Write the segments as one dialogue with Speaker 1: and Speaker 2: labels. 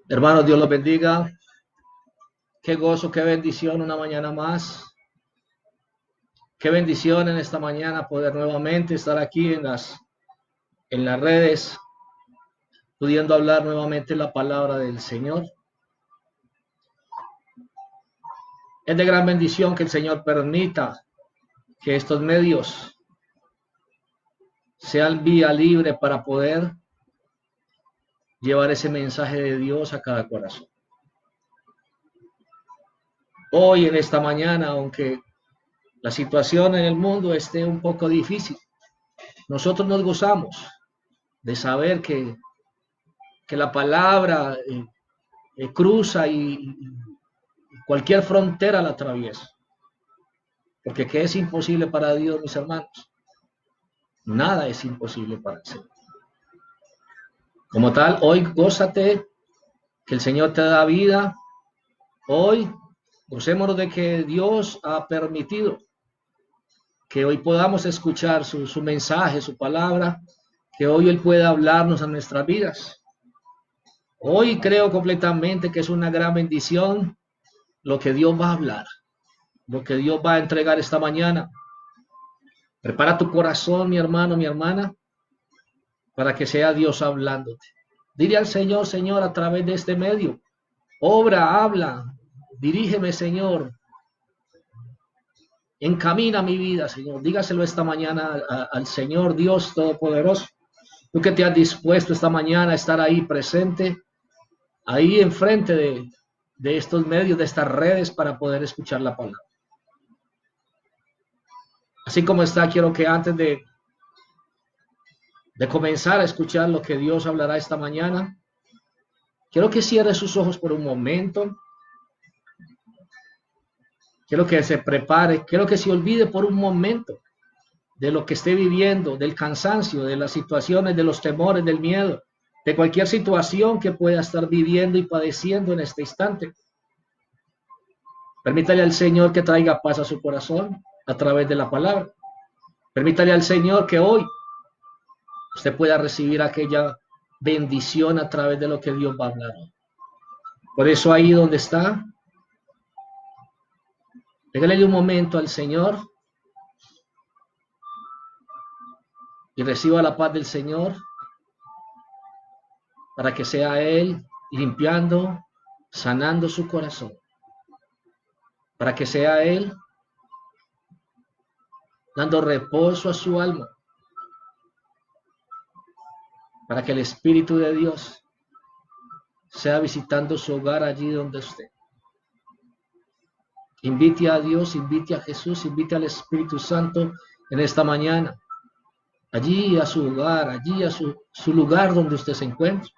Speaker 1: Hermanos, Dios los bendiga. Qué gozo, qué bendición una mañana más. Qué bendición en esta mañana poder nuevamente estar aquí en las redes, pudiendo hablar nuevamente la palabra del Señor. Es de gran bendición que el Señor permita que estos medios sean vía libre para poder llevar ese mensaje de Dios a cada corazón. Hoy en esta mañana, aunque la situación en el mundo esté un poco difícil, nosotros nos gozamos de saber que la palabra cruza y cualquier frontera la atraviesa. Porque ¿qué es imposible para Dios, mis hermanos? Nada es imposible para el Señor. Como tal, hoy gózate que el Señor te da vida. Hoy gocémonos de que Dios ha permitido que hoy podamos escuchar su mensaje, su palabra, que hoy Él pueda hablarnos a nuestras vidas. Hoy creo completamente que es una gran bendición lo que Dios va a hablar, lo que Dios va a entregar esta mañana. Prepara tu corazón, mi hermano, mi hermana, para que sea Dios hablándote. Dile al Señor, Señor, a través de este medio, obra, habla, dirígeme, Señor, encamina mi vida, Señor. Dígaselo esta mañana al Señor Dios Todopoderoso. Tú que te has dispuesto esta mañana a estar ahí presente, ahí enfrente de estos medios, de estas redes, para poder escuchar la palabra. Así como está, quiero que antes de comenzar a escuchar lo que Dios hablará esta mañana, quiero que cierre sus ojos por un momento. Quiero que se prepare, quiero que se olvide por un momento de lo que esté viviendo, del cansancio, de las situaciones, de los temores, del miedo, de cualquier situación que pueda estar viviendo y padeciendo en este instante. Permítale al Señor que traiga paz a su corazón a través de la palabra. Permítale al Señor que hoy usted pueda recibir aquella bendición a través de lo que Dios va a hablar. Por eso ahí donde está, regálele un momento al Señor y reciba la paz del Señor para que sea Él limpiando, sanando su corazón, para que sea Él dando reposo a su alma, para que el Espíritu de Dios sea visitando su hogar allí donde esté. Invite a Dios, invite a Jesús, invite al Espíritu Santo en esta mañana, allí a su hogar, allí a su lugar donde usted se encuentra,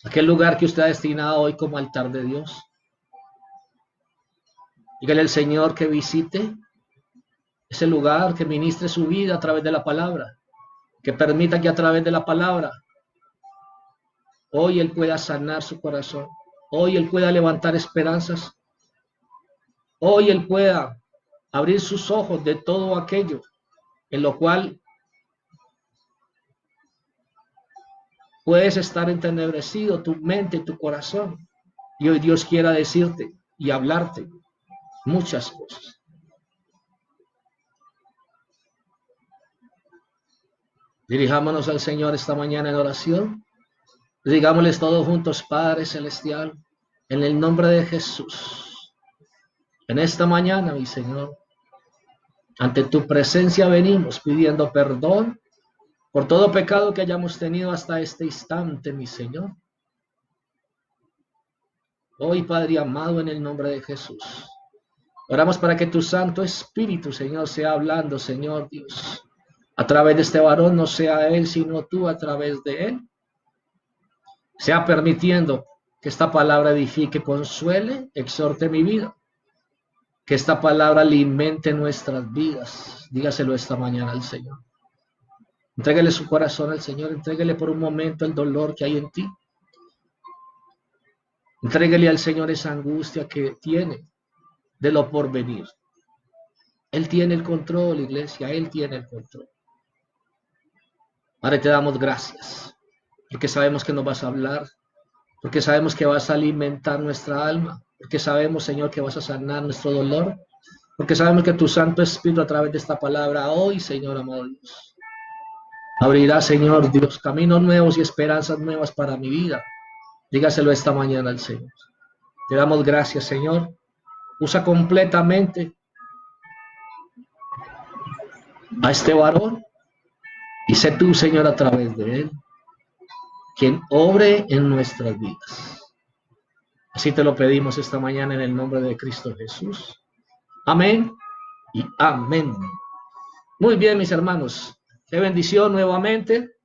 Speaker 1: aquel lugar que usted ha destinado hoy como altar de Dios. Dígale al Señor que visite ese lugar, que ministre su vida a través de la palabra, que permita que a través de la palabra hoy Él pueda sanar su corazón, hoy Él pueda levantar esperanzas, hoy Él pueda abrir sus ojos de todo aquello en lo cual puedes estar entenebrecido, tu mente, tu corazón. Y hoy Dios quiera decirte y hablarte muchas cosas. Dirijámonos al Señor esta mañana en oración. Digámosles todos juntos, Padre Celestial, en el nombre de Jesús. En esta mañana, mi Señor, ante tu presencia venimos pidiendo perdón por todo pecado que hayamos tenido hasta este instante, mi Señor. Hoy, Padre amado, en el nombre de Jesús, oramos para que tu Santo Espíritu, Señor, sea hablando, Señor Dios, a través de este varón, no sea él, sino tú a través de él. Sea permitiendo que esta palabra edifique, consuele, exhorte mi vida. Que esta palabra alimente nuestras vidas. Dígaselo esta mañana al Señor. Entréguele su corazón al Señor. Entréguele por un momento el dolor que hay en ti. Entréguele al Señor esa angustia que tiene de lo porvenir. Él tiene el control, iglesia. Él tiene el control. Padre, te damos gracias, porque sabemos que nos vas a hablar, porque sabemos que vas a alimentar nuestra alma, porque sabemos, Señor, que vas a sanar nuestro dolor, porque sabemos que tu Santo Espíritu a través de esta palabra hoy, Señor amado Dios, abrirá, Señor Dios, caminos nuevos y esperanzas nuevas para mi vida. Dígaselo esta mañana al Señor. Te damos gracias, Señor. Usa completamente a este varón y sé tú, Señor, a través de él, quien obre en nuestras vidas. Así te lo pedimos esta mañana en el nombre de Cristo Jesús. Amén y amén. Muy bien, mis hermanos. Qué bendición nuevamente.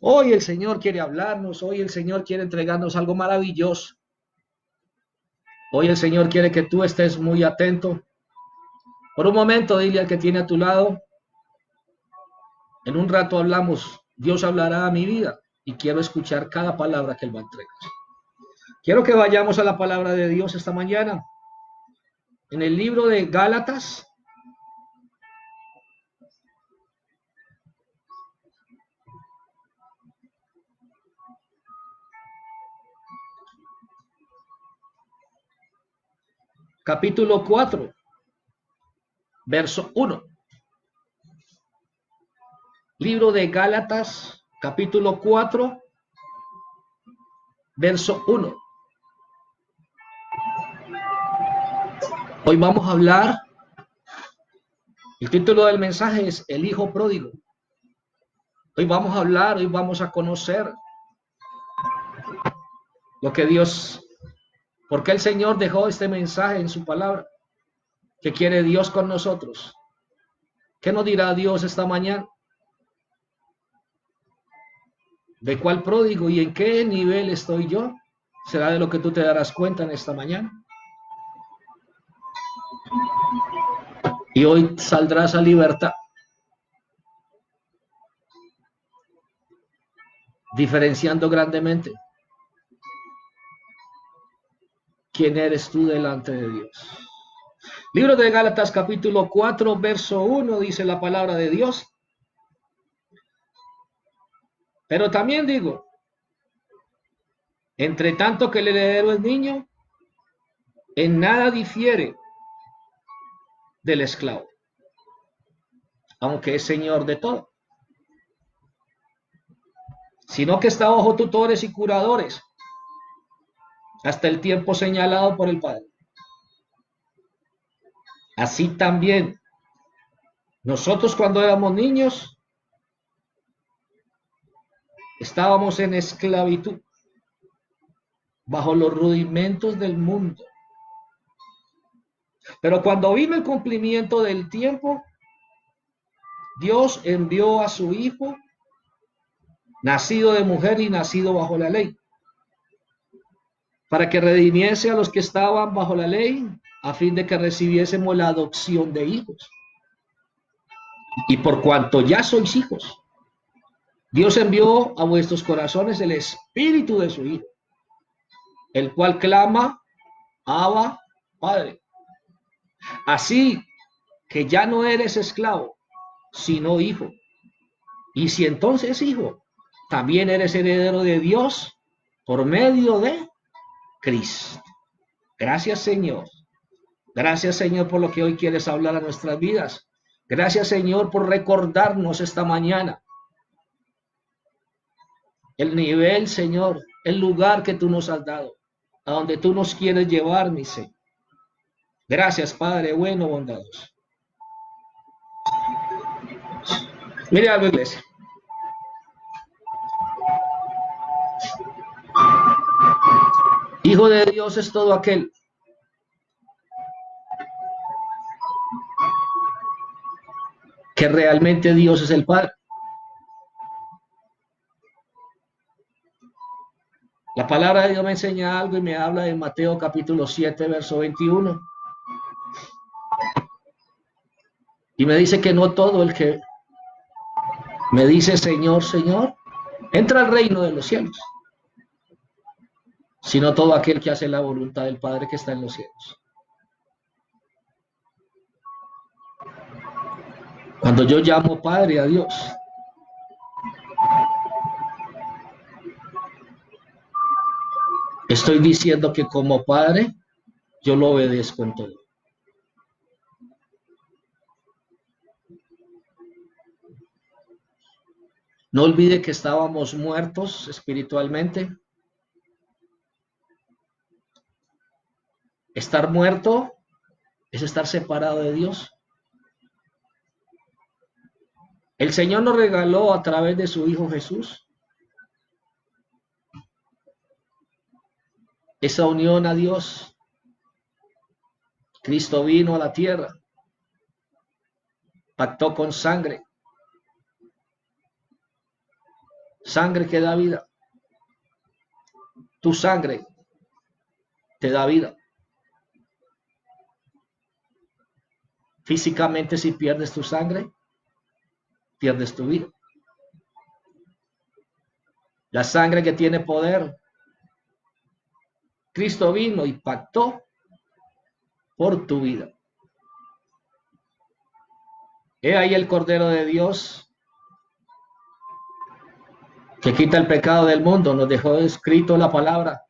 Speaker 1: Hoy el Señor quiere hablarnos, hoy el Señor quiere entregarnos algo maravilloso. Hoy el Señor quiere que tú estés muy atento. Por un momento, dile al que tiene a tu lado, en un rato hablamos, Dios hablará a mi vida y quiero escuchar cada palabra que Él va a entregar. Quiero que vayamos a la palabra de Dios esta mañana. En el libro de Gálatas, capítulo 4, verso 1. Libro de Gálatas, capítulo 4, verso 1. Hoy vamos a hablar, el título del mensaje es El Hijo Pródigo. Hoy vamos a hablar, hoy vamos a conocer lo que Dios, por qué el Señor dejó este mensaje en su palabra, que quiere Dios con nosotros. ¿Qué nos dirá Dios esta mañana? ¿De cuál pródigo y en qué nivel estoy yo? Será de lo que tú te darás cuenta en esta mañana. Y hoy saldrás a libertad, diferenciando grandemente quién eres tú delante de Dios. Libro de Gálatas capítulo 4, verso 1 dice la palabra de Dios. Pero también digo, entre tanto que el heredero es niño, en nada difiere del esclavo, aunque es señor de todo, sino que está bajo tutores y curadores hasta el tiempo señalado por el Padre. Así también, nosotros cuando éramos niños, estábamos en esclavitud, bajo los rudimentos del mundo. Pero cuando vino el cumplimiento del tiempo, Dios envió a su Hijo, nacido de mujer y nacido bajo la ley, para que redimiese a los que estaban bajo la ley, a fin de que recibiésemos la adopción de hijos. Y por cuanto ya sois hijos, Dios envió a vuestros corazones el Espíritu de su Hijo, el cual clama, Abba, Padre. Así que ya no eres esclavo, sino hijo. Y si entonces hijo, también eres heredero de Dios por medio de Cristo. Gracias, Señor. Gracias, Señor, por lo que hoy quieres hablar a nuestras vidas. Gracias, Señor, por recordarnos esta mañana el nivel, Señor, el lugar que tú nos has dado, a donde tú nos quieres llevar, mi Señor. Gracias, Padre bueno, bondadoso. Mire algo, iglesia. Hijo de Dios es todo aquel que realmente Dios es el Padre. La palabra de Dios me enseña algo y me habla en Mateo capítulo 7, verso 21. Y me dice que no todo el que me dice Señor, Señor, entra al reino de los cielos, sino todo aquel que hace la voluntad del Padre que está en los cielos. Cuando yo llamo Padre a Dios, Estoy diciendo que como padre, yo lo obedezco en todo. No olvide que estábamos muertos espiritualmente. Estar muerto es estar separado de Dios. El Señor nos regaló a través de su Hijo Jesús esa unión a Dios. Cristo vino a la tierra, pactó con sangre, sangre que da vida. Tu sangre te da vida. Físicamente, si pierdes tu sangre, pierdes tu vida. La sangre que tiene poder. Cristo vino y pactó por tu vida. He ahí el Cordero de Dios que quita el pecado del mundo. Nos dejó escrito la palabra,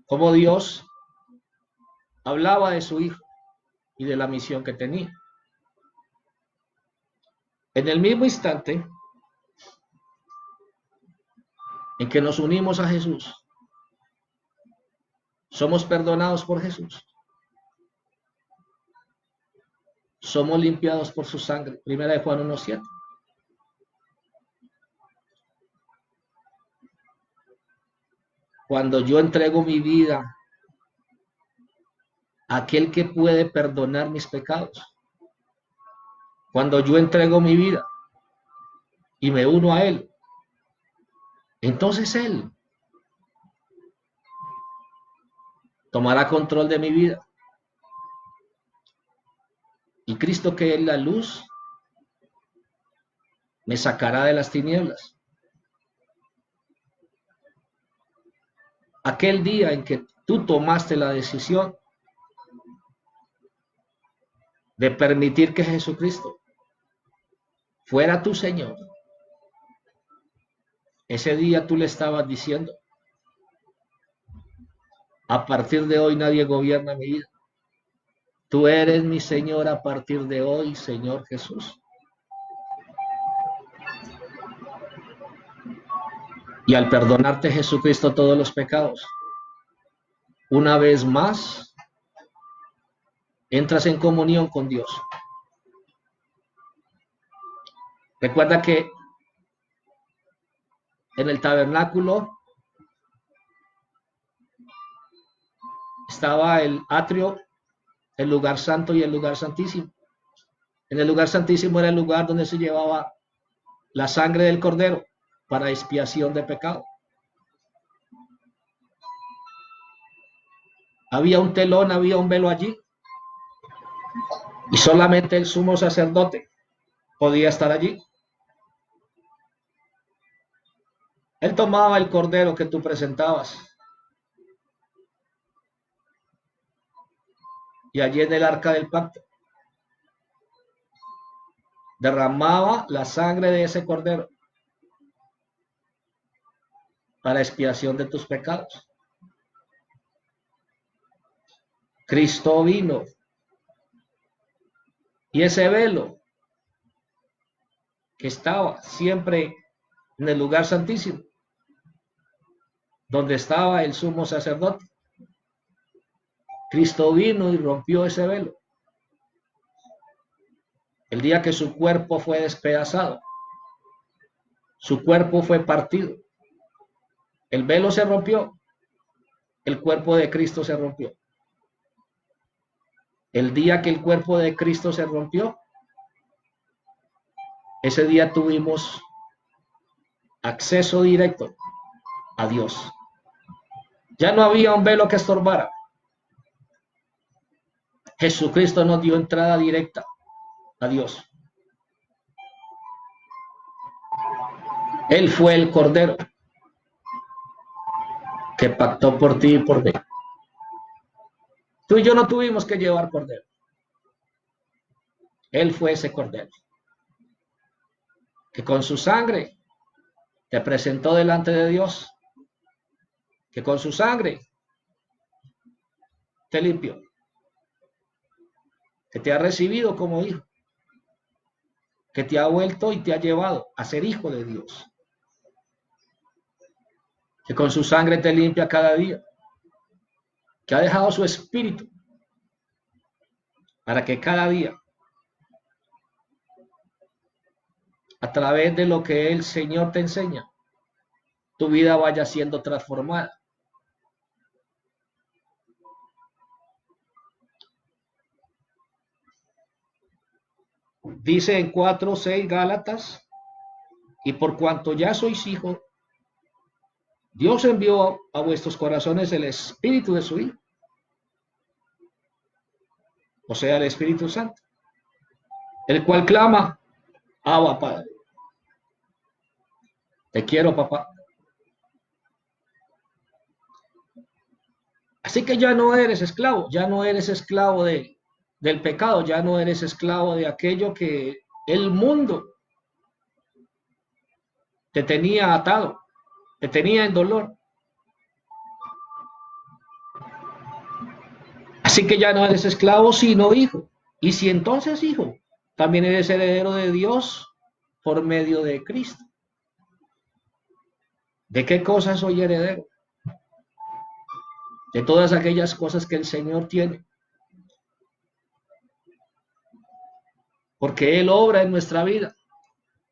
Speaker 1: como Dios hablaba de su Hijo y de la misión que tenía. En el mismo instante en que nos unimos a Jesús, somos perdonados por Jesús. Somos limpiados por su sangre. Primera de Juan 1:7. Cuando yo entrego mi vida a aquel que puede perdonar mis pecados, cuando yo entrego mi vida y me uno a Él, entonces Él tomará control de mi vida. Y Cristo, que es la luz, me sacará de las tinieblas. Aquel día en que tú tomaste la decisión de permitir que Jesucristo fuera tu Señor, ese día tú le estabas diciendo: a partir de hoy nadie gobierna mi vida. Tú eres mi Señor a partir de hoy, Señor Jesús. Y al perdonarte Jesucristo todos los pecados, una vez más entras en comunión con Dios. Recuerda que en el tabernáculo estaba el atrio, el lugar santo y el lugar santísimo. En el lugar santísimo era el lugar donde se llevaba la sangre del cordero para expiación de pecado. Había un telón, había un velo allí, y solamente el sumo sacerdote podía estar allí. Él tomaba el cordero que tú presentabas, y allí en el arca del pacto derramaba la sangre de ese cordero para expiación de tus pecados. Cristo vino, y ese velo que estaba siempre en el lugar santísimo, donde estaba el sumo sacerdote, Cristo vino y rompió ese velo. El día que su cuerpo fue despedazado, su cuerpo fue partido, el velo se rompió, el cuerpo de Cristo se rompió. El día que el cuerpo de Cristo se rompió, ese día tuvimos acceso directo a Dios. Ya no había un velo que estorbara. Jesucristo nos dio entrada directa a Dios. Él fue el Cordero que pactó por ti y por mí. Tú y yo no tuvimos que llevar cordero. Él fue ese Cordero que con su sangre te presentó delante de Dios que con su sangre te limpió, que te ha recibido como hijo, que te ha vuelto y te ha llevado a ser hijo de Dios, que con su sangre te limpia cada día, que ha dejado su espíritu para que cada día, a través de lo que el Señor te enseña, tu vida vaya siendo transformada. Dice en 4:6 Gálatas, y por cuanto ya sois hijos, Dios envió a vuestros corazones el Espíritu de su Hijo, o sea, el Espíritu Santo, el cual clama, Abba, Padre. Te quiero, papá. Así que ya no eres esclavo del pecado, ya no eres esclavo de aquello que el mundo te tenía atado, te tenía en dolor. Así que ya no eres esclavo, sino hijo. Y si entonces hijo, también eres heredero de Dios por medio de Cristo. ¿De qué cosas soy heredero? De todas aquellas cosas que el Señor tiene. Porque Él obra en nuestra vida.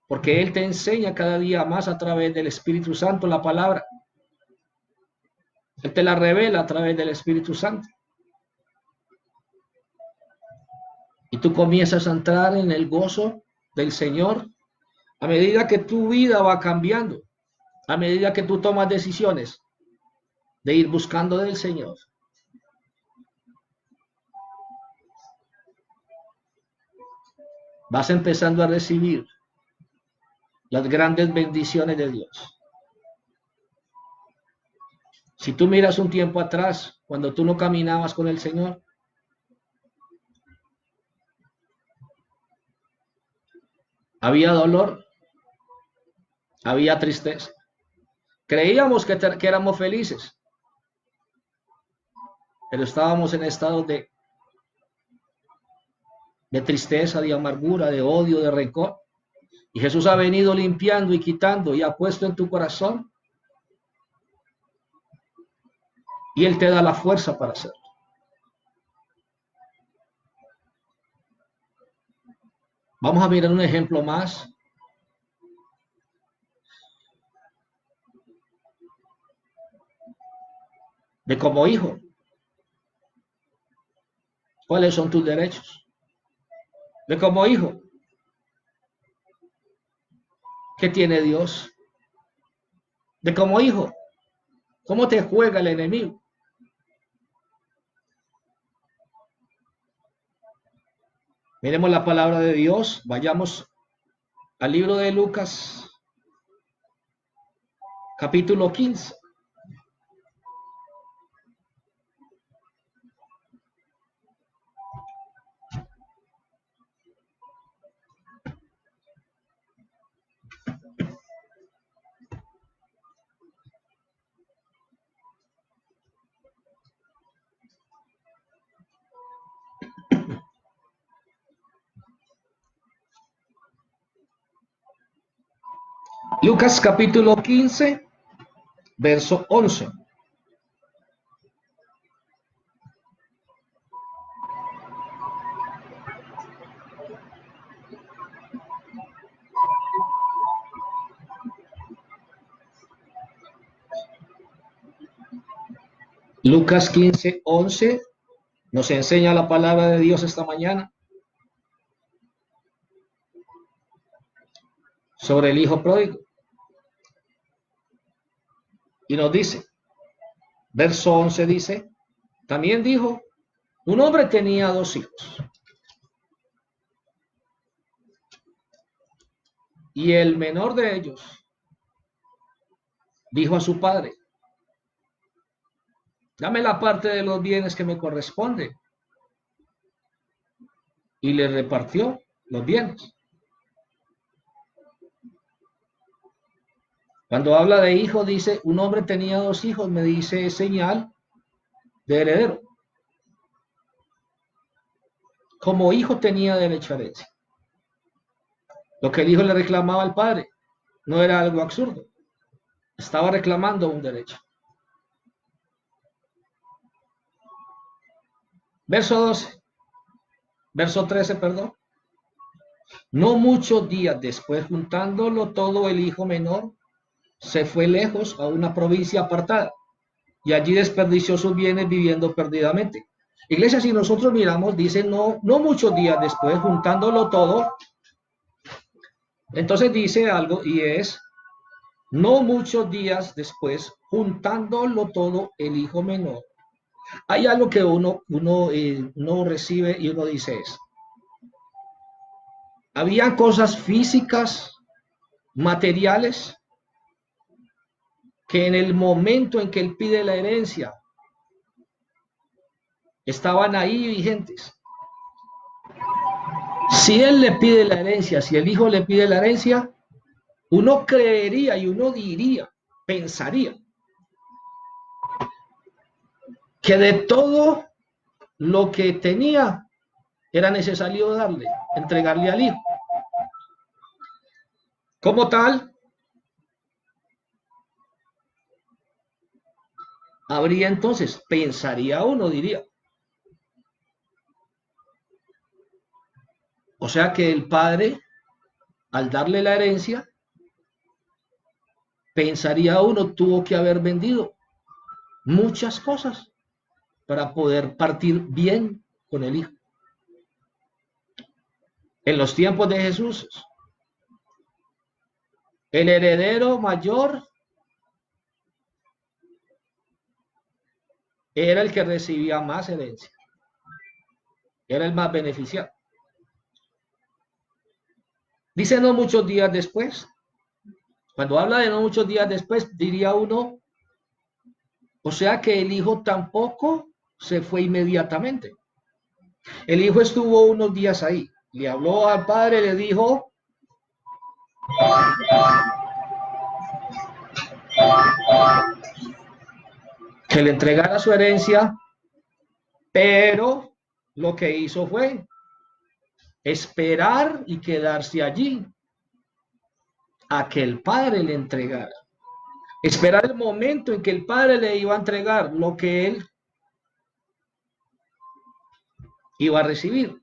Speaker 1: Porque Él te enseña cada día más a través del Espíritu Santo la palabra. Él te la revela a través del Espíritu Santo. Y tú comienzas a entrar en el gozo del Señor a medida que tu vida va cambiando, a medida que tú tomas decisiones de ir buscando del Señor. Vas empezando a recibir las grandes bendiciones de Dios. Si tú miras un tiempo atrás, cuando tú no caminabas con el Señor, había dolor, había tristeza. Creíamos que éramos felices, pero estábamos en estado de tristeza, de amargura, de odio, de rencor. Y Jesús ha venido limpiando y quitando y ha puesto en tu corazón. Y Él te da la fuerza para hacerlo. Vamos a mirar un ejemplo más. De como hijo. ¿Cuáles son tus derechos? De como hijo. ¿Qué tiene Dios? De como hijo. ¿Cómo te juega el enemigo? Miremos la palabra de Dios. Vayamos al libro de Lucas, capítulo 15. Lucas capítulo 15, verso 11. Lucas 15, 11 nos enseña la palabra de Dios esta mañana sobre el hijo pródigo. Y nos dice, verso 11 dice, también dijo, un hombre tenía 2 hijos. Y el menor de ellos dijo a su padre, dame la parte de los bienes que me corresponde. Y le repartió los bienes. Cuando habla de hijo, dice, un hombre tenía dos hijos, me dice señal de heredero. Como hijo tenía derecho a herencia. Lo que el hijo le reclamaba al padre no era algo absurdo. Estaba reclamando un derecho. Verso 12, verso 13, perdón. No muchos días después, juntándolo todo, el hijo menor se fue lejos a una provincia apartada y allí desperdició sus bienes viviendo perdidamente. Iglesia, si nosotros miramos, dice no muchos días después, juntándolo todo, entonces dice algo y es, no muchos días después, juntándolo todo, el hijo menor. Hay algo que uno recibe y uno dice es, había cosas físicas, materiales, que en el momento en que él pide la herencia, estaban ahí vigentes. Si él le pide la herencia, si el hijo le pide la herencia, uno creería y uno diría, pensaría, que de todo lo que tenía era necesario darle, entregarle al hijo. Como tal, habría entonces, pensaría uno, diría. O sea que el padre, al darle la herencia, pensaría uno, tuvo que haber vendido muchas cosas para poder partir bien con el hijo. En los tiempos de Jesús, el heredero mayor era el que recibía más herencia, era el más beneficiado. Dice no muchos días después. Cuando habla de no muchos días después, diría uno, o sea que el hijo tampoco se fue inmediatamente. El hijo estuvo unos días ahí, le habló al padre, le dijo que le entregara su herencia, pero lo que hizo fue esperar y quedarse allí a que el padre le entregara. Esperar el momento en que el padre le iba a entregar lo que él iba a recibir.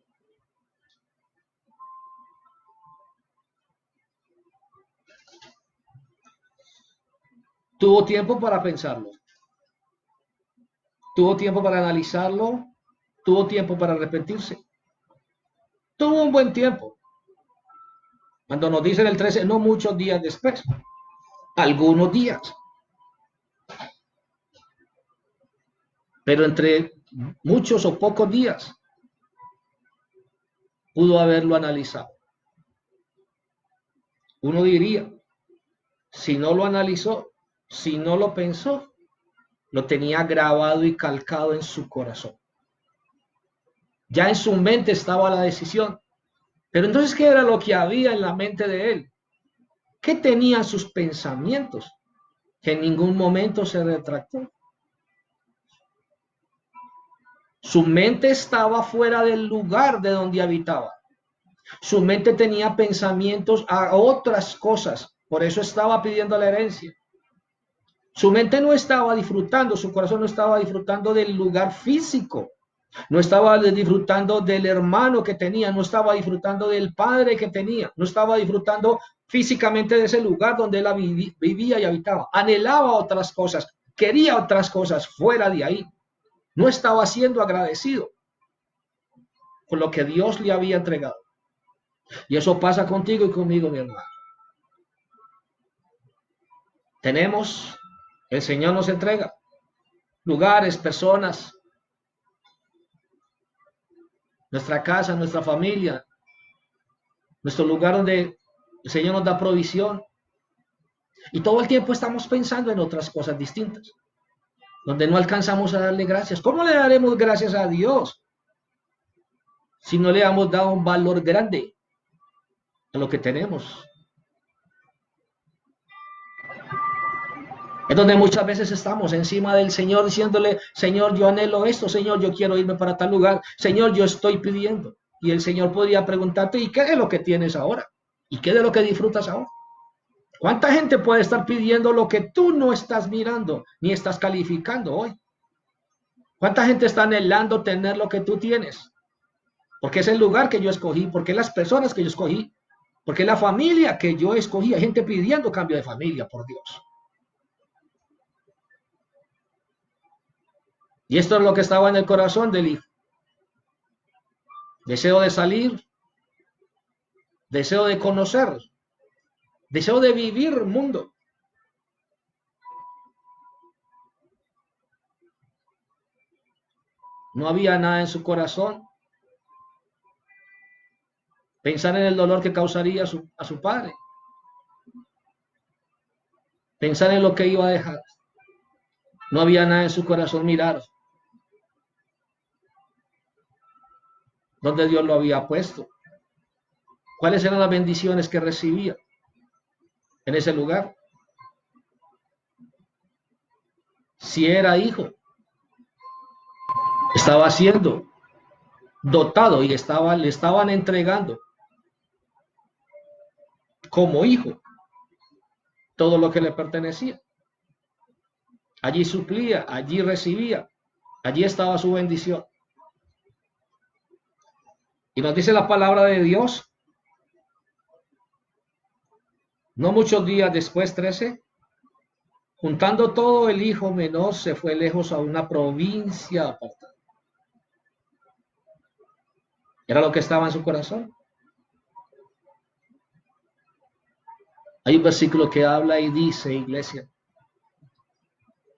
Speaker 1: Tuvo tiempo para pensarlo, tuvo tiempo para analizarlo, tuvo tiempo para arrepentirse, tuvo un buen tiempo. Cuando nos dicen el 13, no muchos días después, algunos días, pero entre muchos o pocos días pudo haberlo analizado. Uno diría, si no lo analizó, si no lo pensó, lo tenía grabado y calcado en su corazón. Ya en su mente estaba la decisión. Pero entonces, ¿qué era lo que había en la mente de él? ¿Qué tenían sus pensamientos? Que en ningún momento se retractó. Su mente estaba fuera del lugar de donde habitaba. Su mente tenía pensamientos a otras cosas. Por eso estaba pidiendo la herencia. Su mente no estaba disfrutando, su corazón no estaba disfrutando del lugar físico. No estaba disfrutando del hermano que tenía, no estaba disfrutando del padre que tenía, no estaba disfrutando físicamente de ese lugar donde él vivía y habitaba. Anhelaba otras cosas, quería otras cosas fuera de ahí. No estaba siendo agradecido con lo que Dios le había entregado. Y eso pasa contigo y conmigo, mi hermano. Tenemos, el Señor nos entrega lugares, personas, nuestra casa, nuestra familia, nuestro lugar donde el Señor nos da provisión. Y todo el tiempo estamos pensando en otras cosas distintas, donde no alcanzamos a darle gracias. ¿Cómo le daremos gracias a Dios si no le hemos dado un valor grande a lo que tenemos? Es donde muchas veces estamos encima del Señor diciéndole, Señor, yo anhelo esto, Señor, yo quiero irme para tal lugar, Señor, yo estoy pidiendo. Y el Señor podría preguntarte, ¿y qué es lo que tienes ahora? ¿Y qué de lo que disfrutas ahora? ¿Cuánta gente puede estar pidiendo lo que tú no estás mirando ni estás calificando hoy? ¿Cuánta gente está anhelando tener lo que tú tienes? Porque es el lugar que yo escogí, porque las personas que yo escogí, porque la familia que yo escogí. Hay gente pidiendo cambio de familia, por Dios. Y esto es lo que estaba en el corazón del hijo. Deseo de salir, deseo de conocer, deseo de vivir mundo. No había nada en su corazón. Pensar en el dolor que causaría a su padre. Pensar en lo que iba a dejar. No había nada en su corazón mirar dónde Dios lo había puesto. ¿Cuáles eran las bendiciones que recibía en ese lugar? Si era hijo, estaba siendo dotado y le estaban entregando como hijo todo lo que le pertenecía. Allí suplía, allí recibía, allí estaba su bendición. Y nos dice la palabra de Dios, no muchos días después, 13, juntando todo, el hijo menor se fue lejos a una provincia apartada. Era lo que estaba en su corazón. Hay un versículo que habla y dice, iglesia,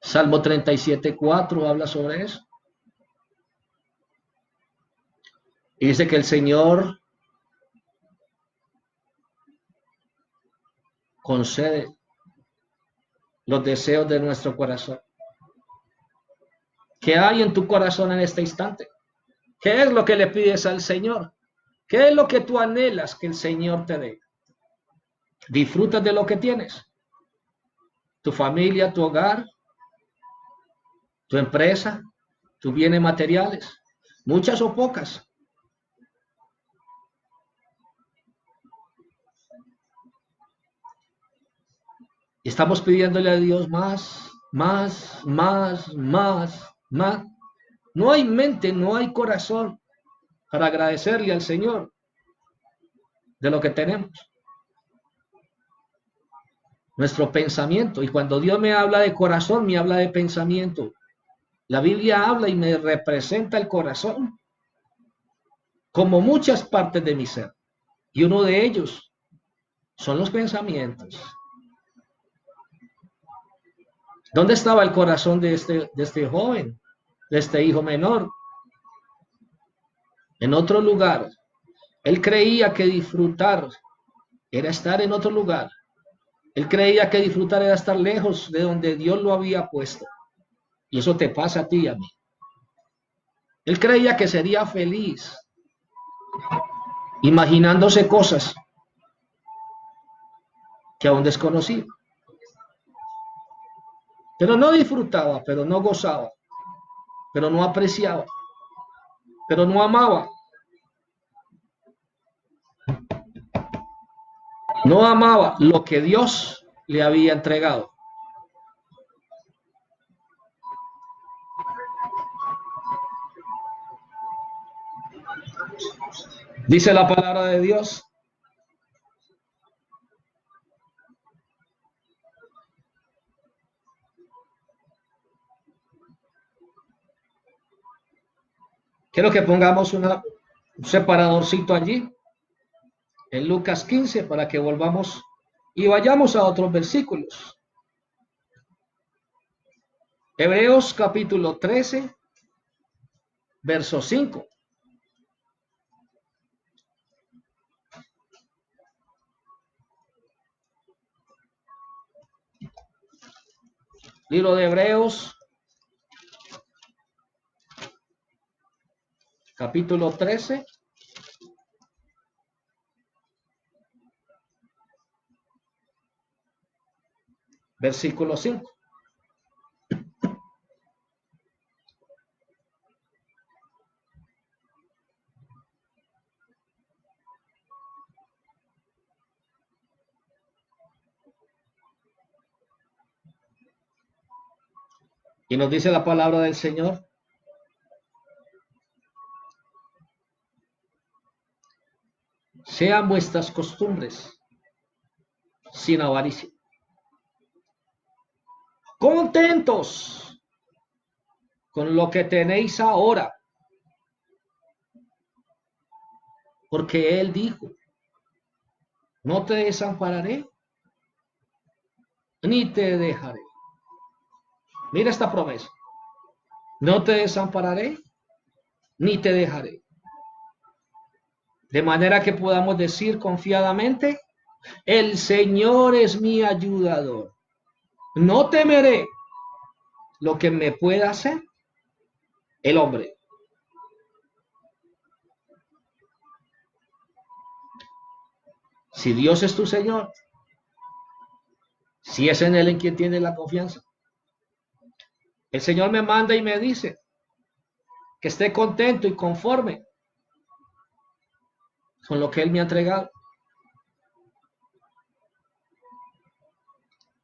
Speaker 1: Salmo 37:4 habla sobre eso. Y dice que el Señor concede los deseos de nuestro corazón. ¿Qué hay en tu corazón en este instante? ¿Qué es lo que le pides al Señor? ¿Qué es lo que tú anhelas que el Señor te dé? ¿Disfrutas de lo que tienes? ¿Tu familia, tu hogar, tu empresa, tus bienes materiales? ¿Muchas o pocas? Estamos pidiéndole a Dios más, más, más, más, más. No hay mente, no hay corazón para agradecerle al Señor de lo que tenemos. Nuestro pensamiento. Y cuando Dios me habla de corazón, me habla de pensamiento. La Biblia habla y me representa el corazón como muchas partes de mi ser. Y uno de ellos son los pensamientos. ¿Dónde estaba el corazón de este joven, de este hijo menor? En otro lugar. Él creía que disfrutar era estar en otro lugar. Él creía que disfrutar era estar lejos de donde Dios lo había puesto. Y eso te pasa a ti y a mí. Él creía que sería feliz imaginándose cosas que aún desconocía. Pero no disfrutaba, pero no gozaba, pero no apreciaba, pero no amaba. No amaba lo que Dios le había entregado. Dice la palabra de Dios. Quiero que pongamos un separadorcito allí, en Lucas 15, para que volvamos y vayamos a otros versículos. Hebreos capítulo 13, verso 5. Libro de Hebreos, capítulo 13, versículo 5. Y nos dice la palabra del Señor: sean vuestras costumbres sin avaricia. Contentos con lo que tenéis ahora, porque Él dijo: no te desampararé, ni te dejaré. Mira esta promesa: no te desampararé, ni te dejaré. De manera que podamos decir confiadamente: el Señor es mi ayudador. No temeré lo que me pueda hacer el hombre. Si Dios es tu Señor, si es en Él en quien tienes la confianza, el Señor me manda y me dice que esté contento y conforme con lo que Él me ha entregado.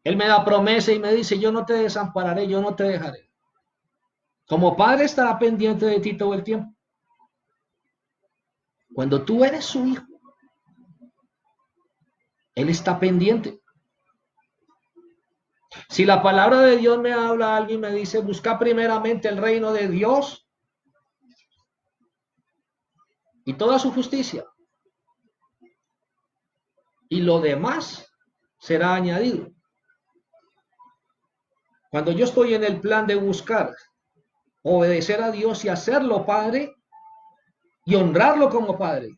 Speaker 1: Él me da promesa y me dice: yo no te desampararé, yo no te dejaré. Como padre estará pendiente de ti todo el tiempo. Cuando tú eres su hijo, Él está pendiente. Si la palabra de Dios me habla a alguien y me dice: busca primeramente el reino de Dios y toda su justicia, y lo demás será añadido. Cuando yo estoy en el plan de buscar obedecer a Dios y hacerlo Padre y honrarlo como Padre,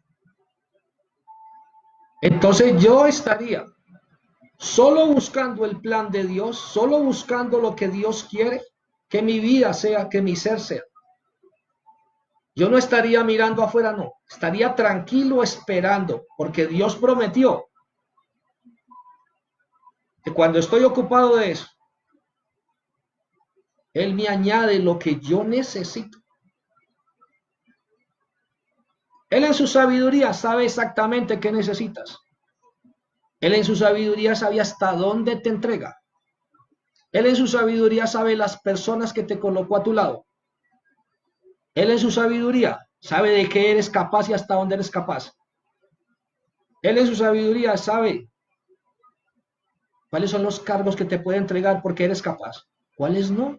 Speaker 1: entonces yo estaría solo buscando el plan de Dios, solo buscando lo que Dios quiere que mi vida sea, que mi ser sea. Yo no estaría mirando afuera, no. Estaría tranquilo esperando, porque Dios prometió que cuando estoy ocupado de eso, Él me añade lo que yo necesito. Él en su sabiduría sabe exactamente qué necesitas. Él en su sabiduría sabe hasta dónde te entrega. Él en su sabiduría sabe las personas que te colocó a tu lado. Él en su sabiduría sabe de qué eres capaz y hasta dónde eres capaz. Él en su sabiduría sabe cuáles son los cargos que te puede entregar porque eres capaz, cuáles no.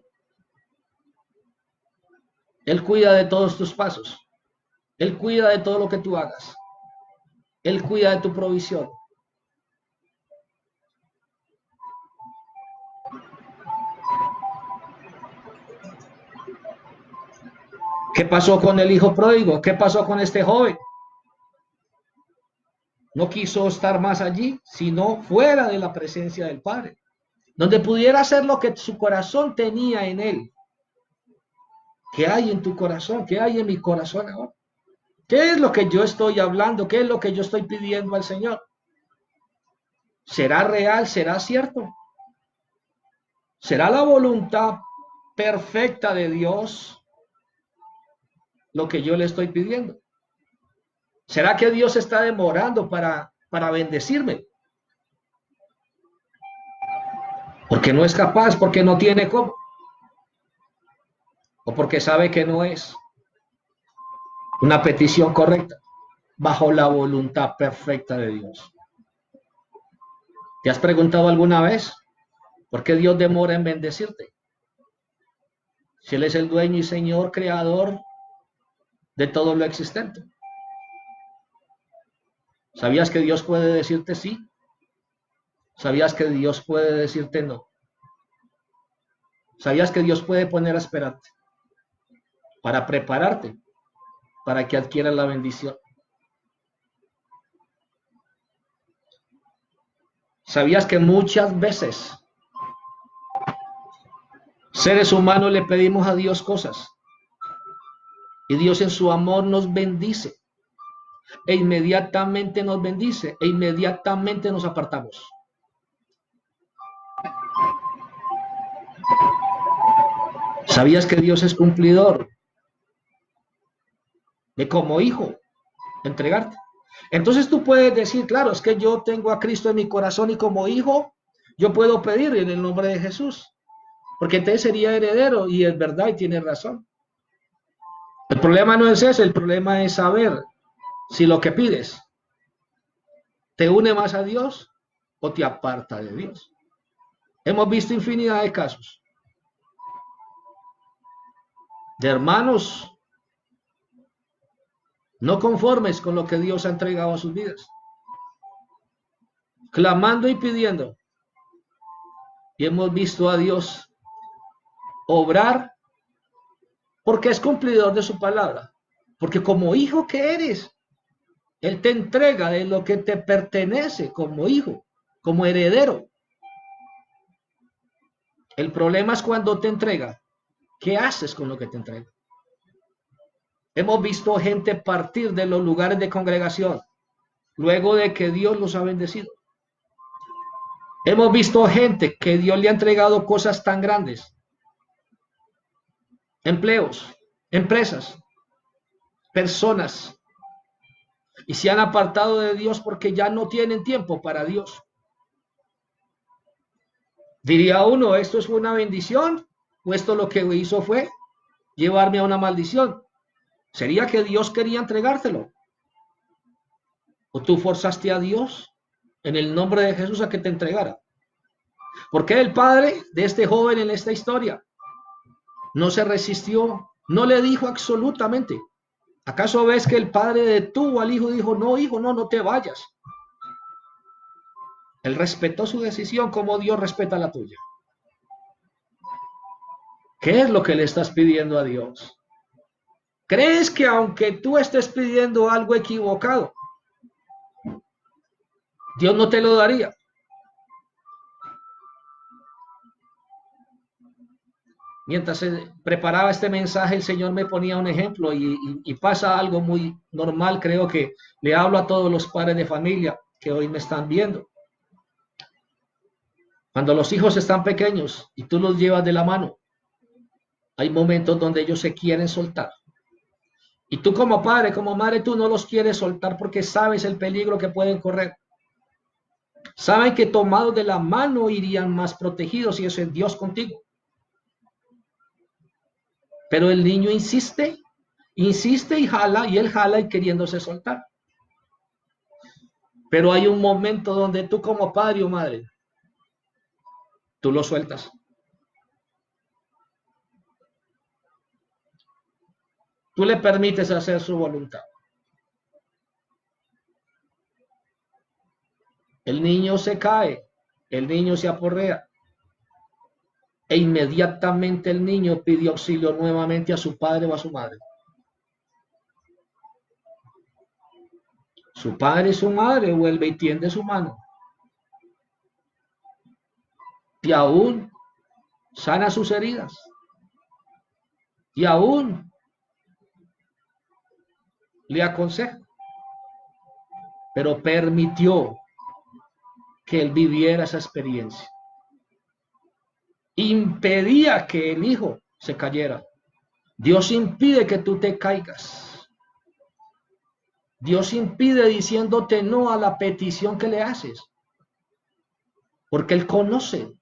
Speaker 1: Él cuida de todos tus pasos. Él cuida de todo lo que tú hagas. Él cuida de tu provisión. ¿Qué pasó con el hijo pródigo? ¿Qué pasó con este joven? No quiso estar más allí, sino fuera de la presencia del Padre, donde pudiera hacer lo que su corazón tenía en él. ¿Qué hay en tu corazón? ¿Qué hay en mi corazón ahora? ¿Qué es lo que yo estoy hablando? ¿Qué es lo que yo estoy pidiendo al Señor? ¿Será real? ¿Será cierto? ¿Será la voluntad perfecta de Dios lo que yo le estoy pidiendo? ¿Será que Dios está demorando para bendecirme? Porque no es capaz, porque no tiene cómo, o porque sabe que no es una petición correcta bajo la voluntad perfecta de Dios. ¿Te has preguntado alguna vez por qué Dios demora en bendecirte? Si Él es el dueño y Señor creador de todo lo existente. ¿Sabías que Dios puede decirte sí? ¿Sabías que Dios puede decirte no? ¿Sabías que Dios puede poner a esperarte para prepararte para que adquieras la bendición? ¿Sabías que muchas veces seres humanos le pedimos a Dios cosas y Dios en su amor nos bendice e inmediatamente nos bendice e inmediatamente nos apartamos? ¿Sabías que Dios es cumplidor de como hijo entregarte? Entonces tú puedes decir: claro, es que yo tengo a Cristo en mi corazón y como hijo yo puedo pedir en el nombre de Jesús. porque entonces sería heredero, y es verdad y tiene razón. El problema no es ese, el problema es saber si lo que pides te une más a Dios o te aparta de Dios. Hemos visto infinidad de casos de hermanos no conformes con lo que Dios ha entregado a sus vidas, clamando y pidiendo, y hemos visto a Dios obrar porque es cumplidor de su palabra, porque como hijo que eres, Él te entrega de lo que te pertenece como hijo, como heredero. El problema es cuando te entrega, ¿qué haces con lo que te entrega? Hemos visto gente partir de los lugares de congregación luego de que Dios los ha bendecido. Hemos visto gente que Dios le ha entregado cosas tan grandes, empleos, empresas, personas, y se han apartado de Dios porque ya no tienen tiempo para Dios. Diría uno, ¿esto es una bendición? ¿O esto lo que hizo fue llevarme a una maldición? ¿Sería que Dios quería entregártelo? ¿O tú forzaste a Dios en el nombre de Jesús a que te entregara? ¿Por qué el padre de este joven en esta historia no se resistió? No le dijo absolutamente. ¿Acaso ves que el padre detuvo al hijo y dijo, no, hijo, no, no te vayas? Él respetó su decisión como Dios respeta la tuya. ¿Qué es lo que le estás pidiendo a Dios? ¿Crees que aunque tú estés pidiendo algo equivocado, Dios no te lo daría? Mientras se preparaba este mensaje, el Señor me ponía un ejemplo y pasa algo muy normal. Creo que le hablo a todos los padres de familia que hoy me están viendo. Cuando los hijos están pequeños y tú los llevas de la mano, hay momentos donde ellos se quieren soltar. Y tú como padre, como madre, tú no los quieres soltar porque sabes el peligro que pueden correr. Saben que tomados de la mano irían más protegidos y eso es Dios contigo. Pero el niño insiste, insiste y él jala y queriéndose soltar. Pero hay un momento donde tú como padre o madre, tú lo sueltas. Tú le permites hacer su voluntad. El niño se cae, el niño se aporrea. E inmediatamente el niño pide auxilio nuevamente a su padre o a su madre. Su padre y su madre vuelve y tiende su mano. Y aún sana sus heridas. Y aún le aconseja. Pero permitió que él viviera esa experiencia. Impedía que el hijo se cayera. Dios impide que tú te caigas. Dios impide diciéndote no a la petición que le haces. Porque Él conoce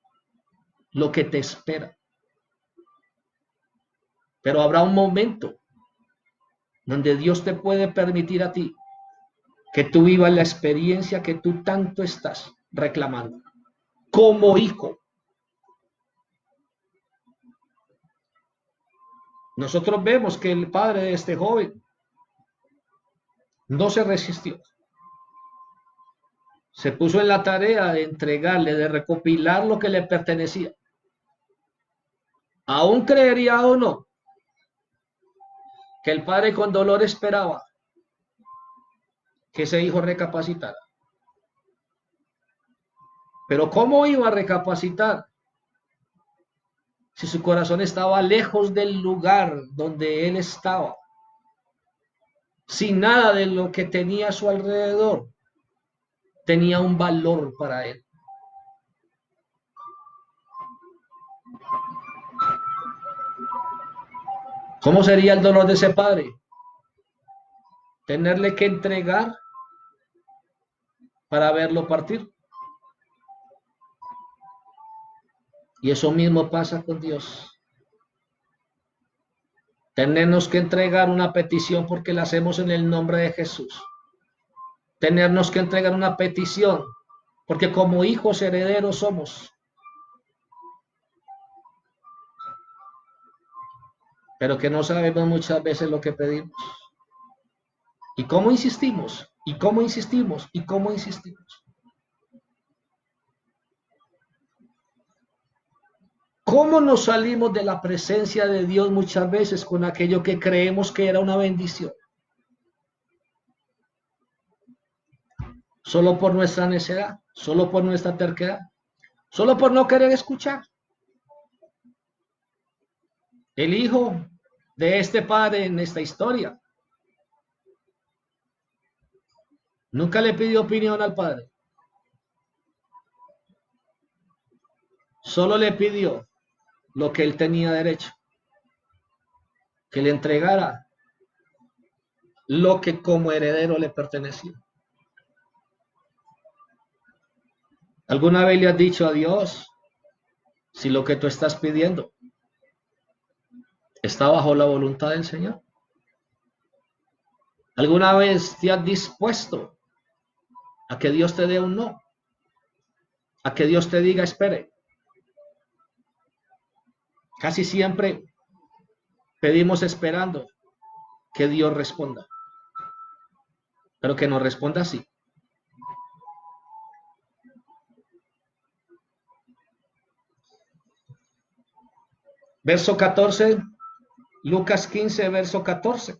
Speaker 1: lo que te espera. Pero habrá un momento donde Dios te puede permitir a ti que tú vivas la experiencia que tú tanto estás reclamando. Como hijo. Nosotros vemos que el padre de este joven no se resistió. Se puso en la tarea de entregarle, de recopilar lo que le pertenecía. Aún creería o no que el padre con dolor esperaba que ese hijo recapacitara. Pero ¿cómo iba a recapacitar si su corazón estaba lejos del lugar donde él estaba? Si nada de lo que tenía a su alrededor tenía un valor para él. ¿Cómo sería el dolor de ese padre? Tenerle que entregar para verlo partir. Y eso mismo pasa con Dios. Tenernos que entregar una petición porque la hacemos en el nombre de Jesús. Tenernos que entregar una petición porque como hijos herederos somos. Pero que no sabemos muchas veces lo que pedimos. ¿Y cómo insistimos? ¿Y cómo insistimos? ¿Y cómo insistimos? ¿Cómo nos salimos de la presencia de Dios muchas veces con aquello que creemos que era una bendición? Solo por nuestra necedad, solo por nuestra terquedad, solo por no querer escuchar. El hijo de este padre en esta historia nunca le pidió opinión al padre, solo le pidió lo que él tenía derecho, que le entregara lo que como heredero le pertenecía. ¿Alguna vez le has dicho a Dios si lo que tú estás pidiendo está bajo la voluntad del Señor? ¿Alguna vez te has dispuesto a que Dios te dé un no? A que Dios te diga espere. Casi siempre pedimos esperando que Dios responda, pero que nos responda así. Verso 14, Lucas 15, verso 14.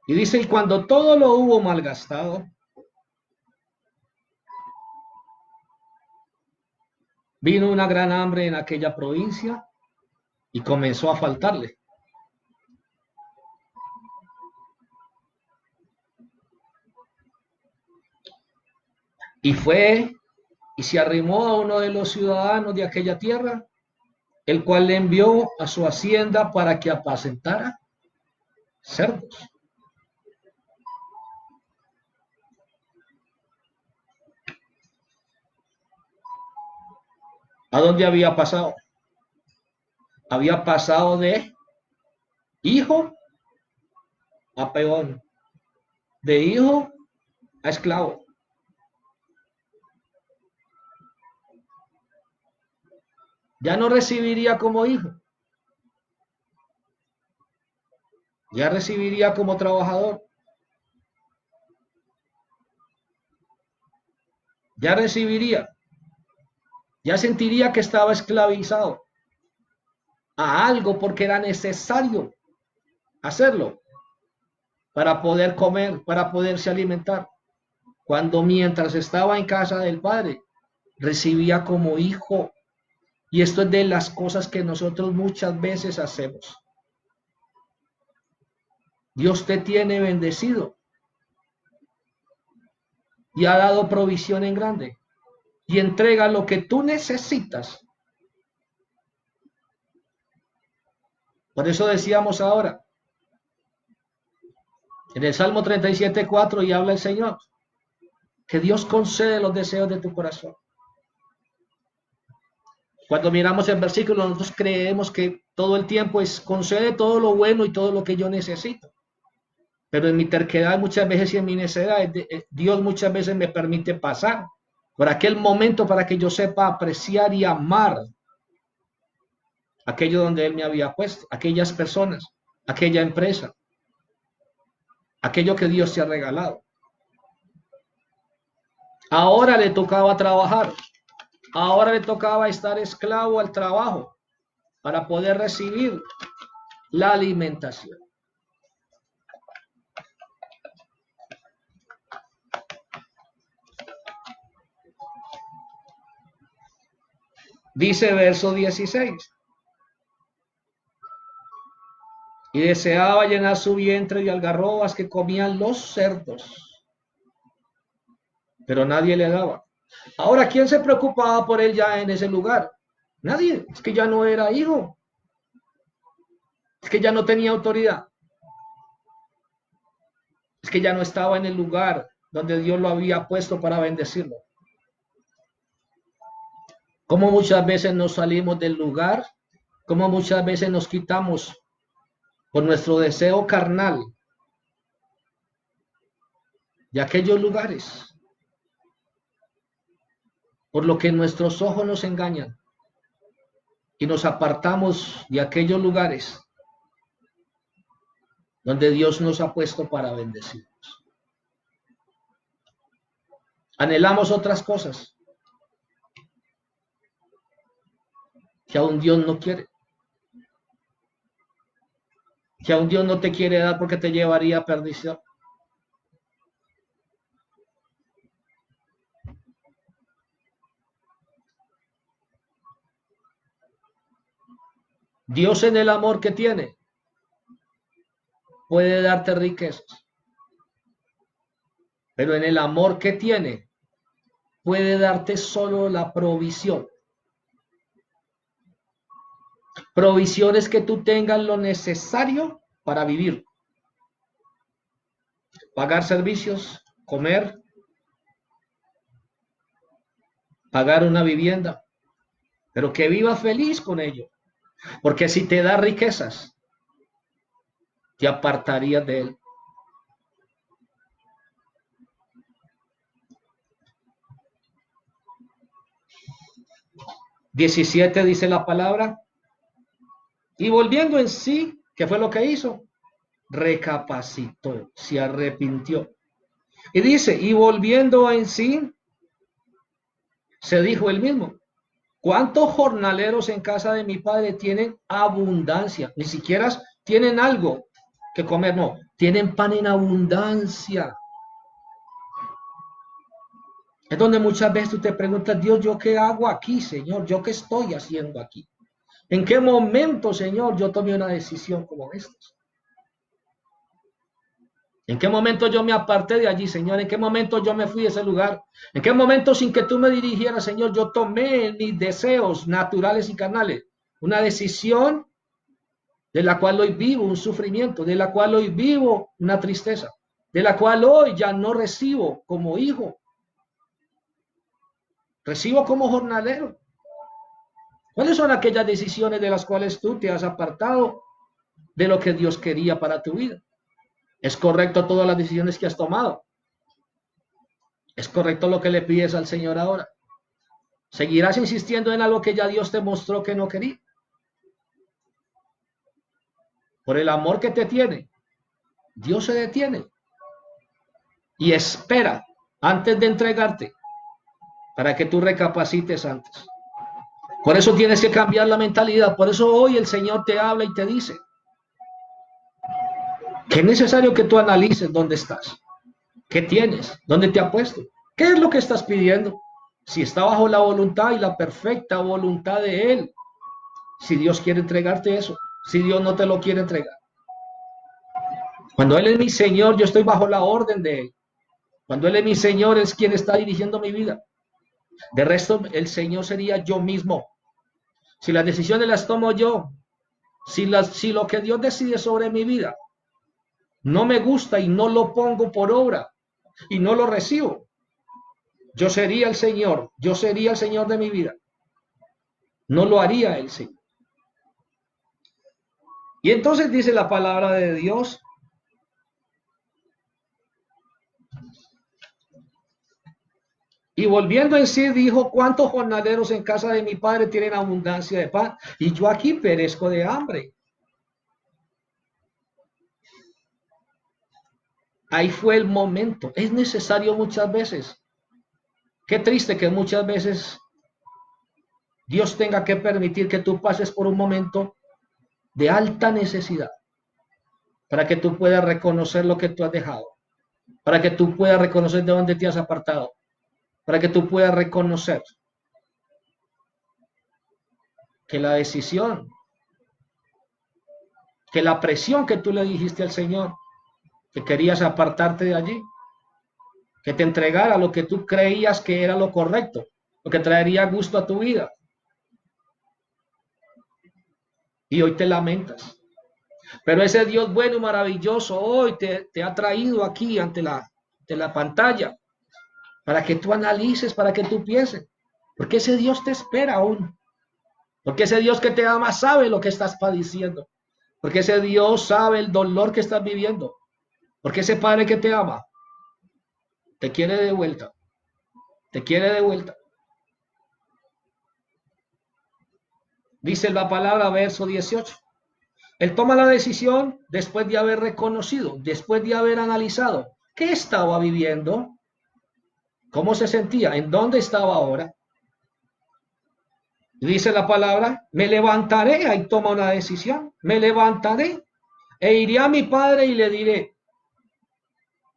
Speaker 1: Y dice, y cuando todo lo hubo malgastado, vino una gran hambre en aquella provincia y comenzó a faltarle. Y fue y se arrimó a uno de los ciudadanos de aquella tierra, el cual le envió a su hacienda para que apacentara cerdos. ¿A dónde había pasado? Había pasado de hijo a peón, de hijo a esclavo. Ya no recibiría como hijo, ya recibiría como trabajador, ya recibiría, ya sentiría que estaba esclavizado a algo porque era necesario hacerlo para poder comer, para poderse alimentar. Cuando mientras estaba en casa del padre, recibía como hijo. Y esto es de las cosas que nosotros muchas veces hacemos. Dios te tiene bendecido y ha dado provisión en grande y entrega lo que tú necesitas. Por eso decíamos ahora, en el Salmo 37:4, y habla el Señor, que Dios concede los deseos de tu corazón. Cuando miramos el versículo, nosotros creemos que todo el tiempo es concede todo lo bueno y todo lo que yo necesito. Pero en mi terquedad muchas veces y en mi necedad, Dios muchas veces me permite pasar por aquel momento para que yo sepa apreciar y amar aquello donde Él me había puesto, aquellas personas, aquella empresa, aquello que Dios te ha regalado. Ahora le tocaba trabajar, ahora le tocaba estar esclavo al trabajo para poder recibir la alimentación. Dice verso 16. Y deseaba llenar su vientre de algarrobas que comían los cerdos, pero nadie le daba. Ahora, ¿quién se preocupaba por él ya en ese lugar? Nadie, es que ya no era hijo. Es que ya no tenía autoridad. Es que ya no estaba en el lugar donde Dios lo había puesto para bendecirlo. Como muchas veces nos salimos del lugar, como muchas veces nos quitamos por nuestro deseo carnal de aquellos lugares, por lo que nuestros ojos nos engañan y nos apartamos de aquellos lugares donde Dios nos ha puesto para bendecirnos. Anhelamos otras cosas que aún Dios no quiere, que aún Dios no te quiere dar porque te llevaría a perdición. Dios en el amor que tiene puede darte riquezas, pero en el amor que tiene puede darte solo la provisión. Provisión es que tú tengas lo necesario para vivir, pagar servicios, comer, pagar una vivienda, pero que vivas feliz con ello, porque si te da riquezas, te apartarías de él. Diecisiete dice la palabra, y volviendo en sí, ¿qué fue lo que hizo? Recapacitó, se arrepintió. Y dice, y volviendo en sí, se dijo él mismo, ¿cuántos jornaleros en casa de mi padre tienen abundancia? Ni siquiera tienen algo que comer, no, tienen pan en abundancia. Es donde muchas veces tú te preguntas, Dios, ¿yo qué hago aquí, Señor? ¿Yo qué estoy haciendo aquí? ¿En qué momento, Señor, yo tomé una decisión como esta? ¿En qué momento yo me aparté de allí, Señor? ¿En qué momento yo me fui de ese lugar? ¿En qué momento sin que tú me dirigieras, Señor, yo tomé mis deseos naturales y carnales? Una decisión de la cual hoy vivo un sufrimiento, de la cual hoy vivo una tristeza, de la cual hoy ya no recibo como hijo, recibo como jornalero. ¿Cuáles son aquellas decisiones de las cuales tú te has apartado de lo que Dios quería para tu vida? ¿Es correcto todas las decisiones que has tomado? ¿Es correcto lo que le pides al Señor ahora? ¿Seguirás insistiendo en algo que ya Dios te mostró que no quería? Por el amor que te tiene, Dios se detiene y espera antes de entregarte para que tú recapacites antes. Por eso tienes que cambiar la mentalidad. Por eso hoy el Señor te habla y te dice que es necesario que tú analices dónde estás, qué tienes, dónde te ha puesto, qué es lo que estás pidiendo, si está bajo la voluntad y la perfecta voluntad de Él, si Dios quiere entregarte eso, si Dios no te lo quiere entregar. Cuando Él es mi Señor, yo estoy bajo la orden de Él. Cuando Él es mi Señor, es quien está dirigiendo mi vida. De resto, el Señor sería yo mismo. Si las decisiones las tomo yo, si lo que Dios decide sobre mi vida no me gusta y no lo pongo por obra y no lo recibo, yo sería el Señor de mi vida. No lo haría el Señor. Y entonces dice la palabra de Dios, y volviendo en sí dijo, ¿cuántos jornaleros en casa de mi padre tienen abundancia de pan? Y yo aquí perezco de hambre. Ahí fue el momento. Es necesario muchas veces. Qué triste que muchas veces Dios tenga que permitir que tú pases por un momento de alta necesidad para que tú puedas reconocer lo que tú has dejado, para que tú puedas reconocer de dónde te has apartado, para que tú puedas reconocer que la decisión, que la presión que tú le dijiste al Señor, que querías apartarte de allí, que te entregara lo que tú creías que era lo correcto, lo que traería gusto a tu vida. Y hoy te lamentas. Pero ese Dios bueno y maravilloso hoy te ha traído aquí ante la pantalla para que tú analices, para que tú pienses. Porque ese Dios te espera aún. Porque ese Dios que te ama sabe lo que estás padeciendo. Porque ese Dios sabe el dolor que estás viviendo. Porque ese Padre que te ama te quiere de vuelta. Te quiere de vuelta. Dice la palabra, verso 18. Él toma la decisión después de haber reconocido, después de haber analizado qué estaba viviendo, cómo se sentía, en dónde estaba ahora. Dice la palabra, me levantaré, ahí toma una decisión, me levantaré e iré a mi padre y le diré,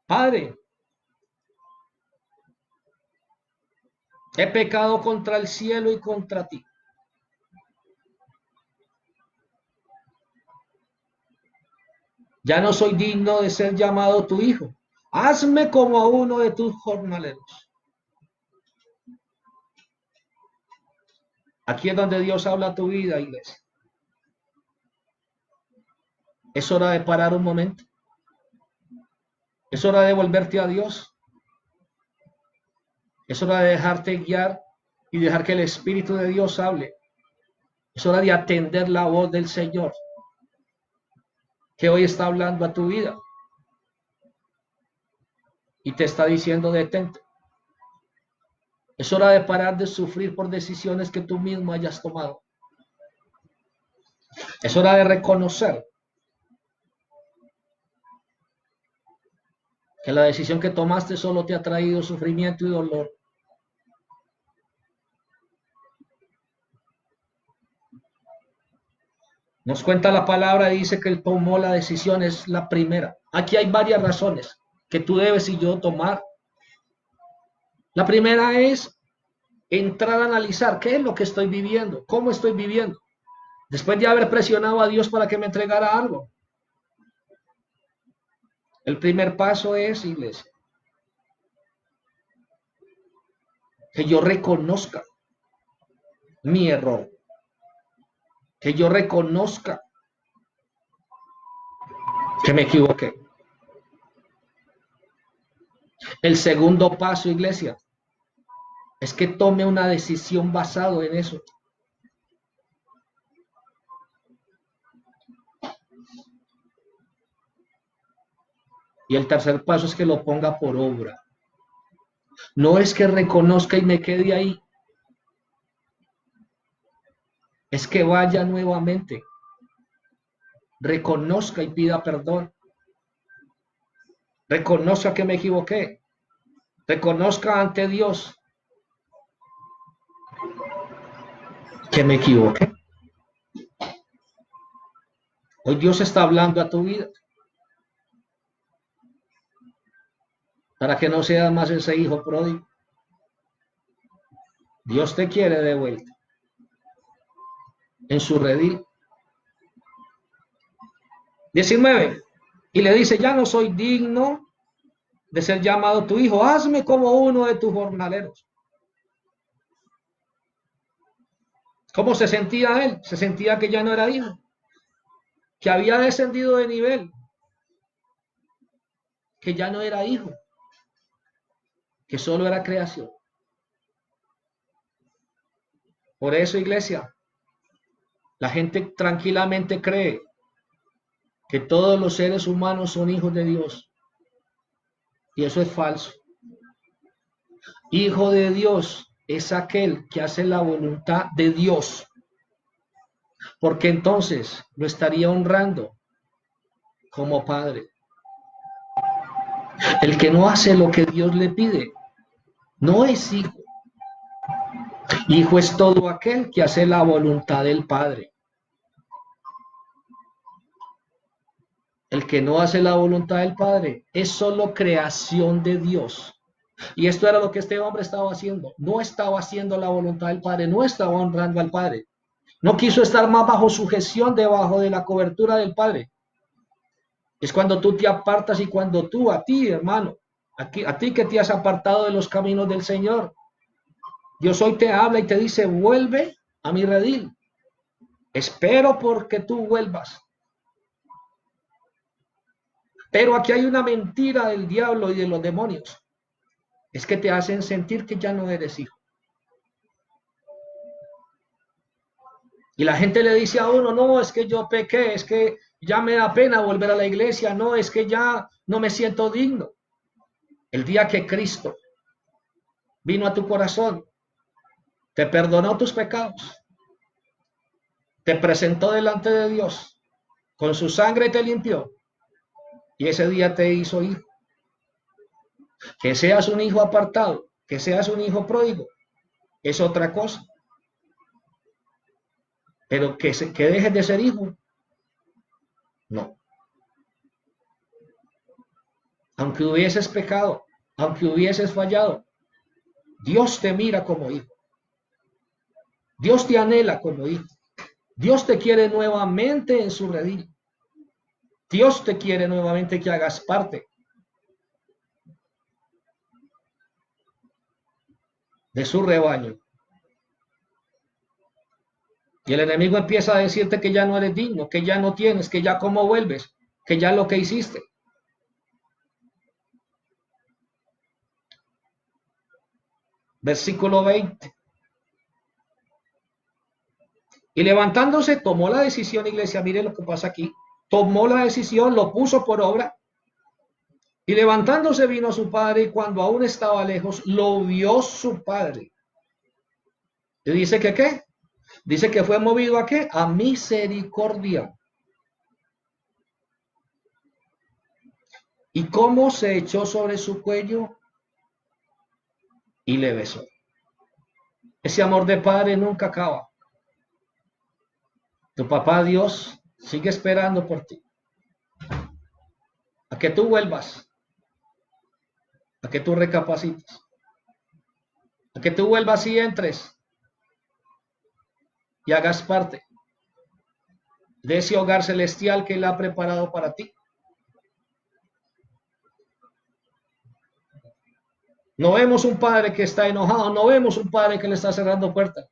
Speaker 1: Padre, he pecado contra el cielo y contra ti. Ya no soy digno de ser llamado tu hijo. Hazme como a uno de tus jornaleros. Aquí es donde Dios habla a tu vida, iglesia. Es hora de parar un momento. Es hora de volverte a Dios. Es hora de dejarte guiar y dejar que el Espíritu de Dios hable. Es hora de atender la voz del Señor que hoy está hablando a tu vida y te está diciendo detente. Es hora de parar de sufrir por decisiones que tú mismo hayas tomado. Es hora de reconocer que la decisión que tomaste solo te ha traído sufrimiento y dolor. Nos cuenta la palabra y dice que él tomó la decisión, es la primera. Aquí hay varias razones que tú debes y yo tomar. La primera es entrar a analizar qué es lo que estoy viviendo, cómo estoy viviendo. Después de haber presionado a Dios para que me entregara algo. El primer paso es, iglesia, que yo reconozca mi error, que yo reconozca que me equivoqué. El segundo paso, iglesia, es que tome una decisión basado en eso. Y el tercer paso es que lo ponga por obra. No es que reconozca y me quede ahí. Es que vaya nuevamente, reconozca y pida perdón. Reconozca que me equivoqué. Reconozca ante Dios que me equivoqué. Hoy Dios está hablando a tu vida para que no seas más ese hijo pródigo. Dios te quiere de vuelta en su redil. 19. Y le dice, ya no soy digno de ser llamado tu hijo. Hazme como uno de tus jornaleros. ¿Cómo se sentía él? Se sentía que ya no era hijo, que había descendido de nivel, que ya no era hijo, que solo era creación. Por eso, iglesia, la gente tranquilamente cree que todos los seres humanos son hijos de Dios. Y eso es falso. Hijo de Dios es aquel que hace la voluntad de Dios. Porque entonces lo estaría honrando como padre. El que no hace lo que Dios le pide, no es hijo. Hijo es todo aquel que hace la voluntad del Padre. El que no hace la voluntad del Padre es solo creación de Dios. Y esto era lo que este hombre estaba haciendo. No estaba haciendo la voluntad del Padre, no estaba honrando al Padre. No quiso estar más bajo sujeción, debajo de la cobertura del Padre. Es cuando tú te apartas y cuando tú, a ti, hermano, a ti que te has apartado de los caminos del Señor, Dios hoy te habla y te dice, vuelve a mi redil. Espero porque tú vuelvas. Pero aquí hay una mentira del diablo y de los demonios. Es que te hacen sentir que ya no eres hijo. Y la gente le dice a uno, no, es que yo pequé, es que ya me da pena volver a la iglesia, no, es que ya no me siento digno. El día que Cristo vino a tu corazón, te perdonó tus pecados, te presentó delante de Dios, con su sangre te limpió y ese día te hizo hijo. Que seas un hijo apartado, que seas un hijo pródigo, es otra cosa. Pero que dejes de ser hijo, no. Aunque hubieses pecado, aunque hubieses fallado, Dios te mira como hijo. Dios te anhela como hijo. Dios te quiere nuevamente en su redil. Dios te quiere nuevamente que hagas parte de su rebaño. Y el enemigo empieza a decirte que ya no eres digno, que ya no tienes, que ya cómo vuelves, que ya lo que hiciste. Versículo 20. Y levantándose tomó la decisión, iglesia, mire lo que pasa aquí. Tomó la decisión, lo puso por obra. Y levantándose vino a su padre y cuando aún estaba lejos, lo vio su padre. Y dice que ¿qué? Dice que fue movido a ¿qué? A misericordia. ¿Y cómo se echó sobre su cuello? Y le besó. Ese amor de padre nunca acaba. Tu papá Dios sigue esperando por ti. A que tú vuelvas. A que tú recapacites. A que tú vuelvas y entres. Y hagas parte de ese hogar celestial que Él ha preparado para ti. No vemos un padre que está enojado, no vemos un padre que le está cerrando puertas.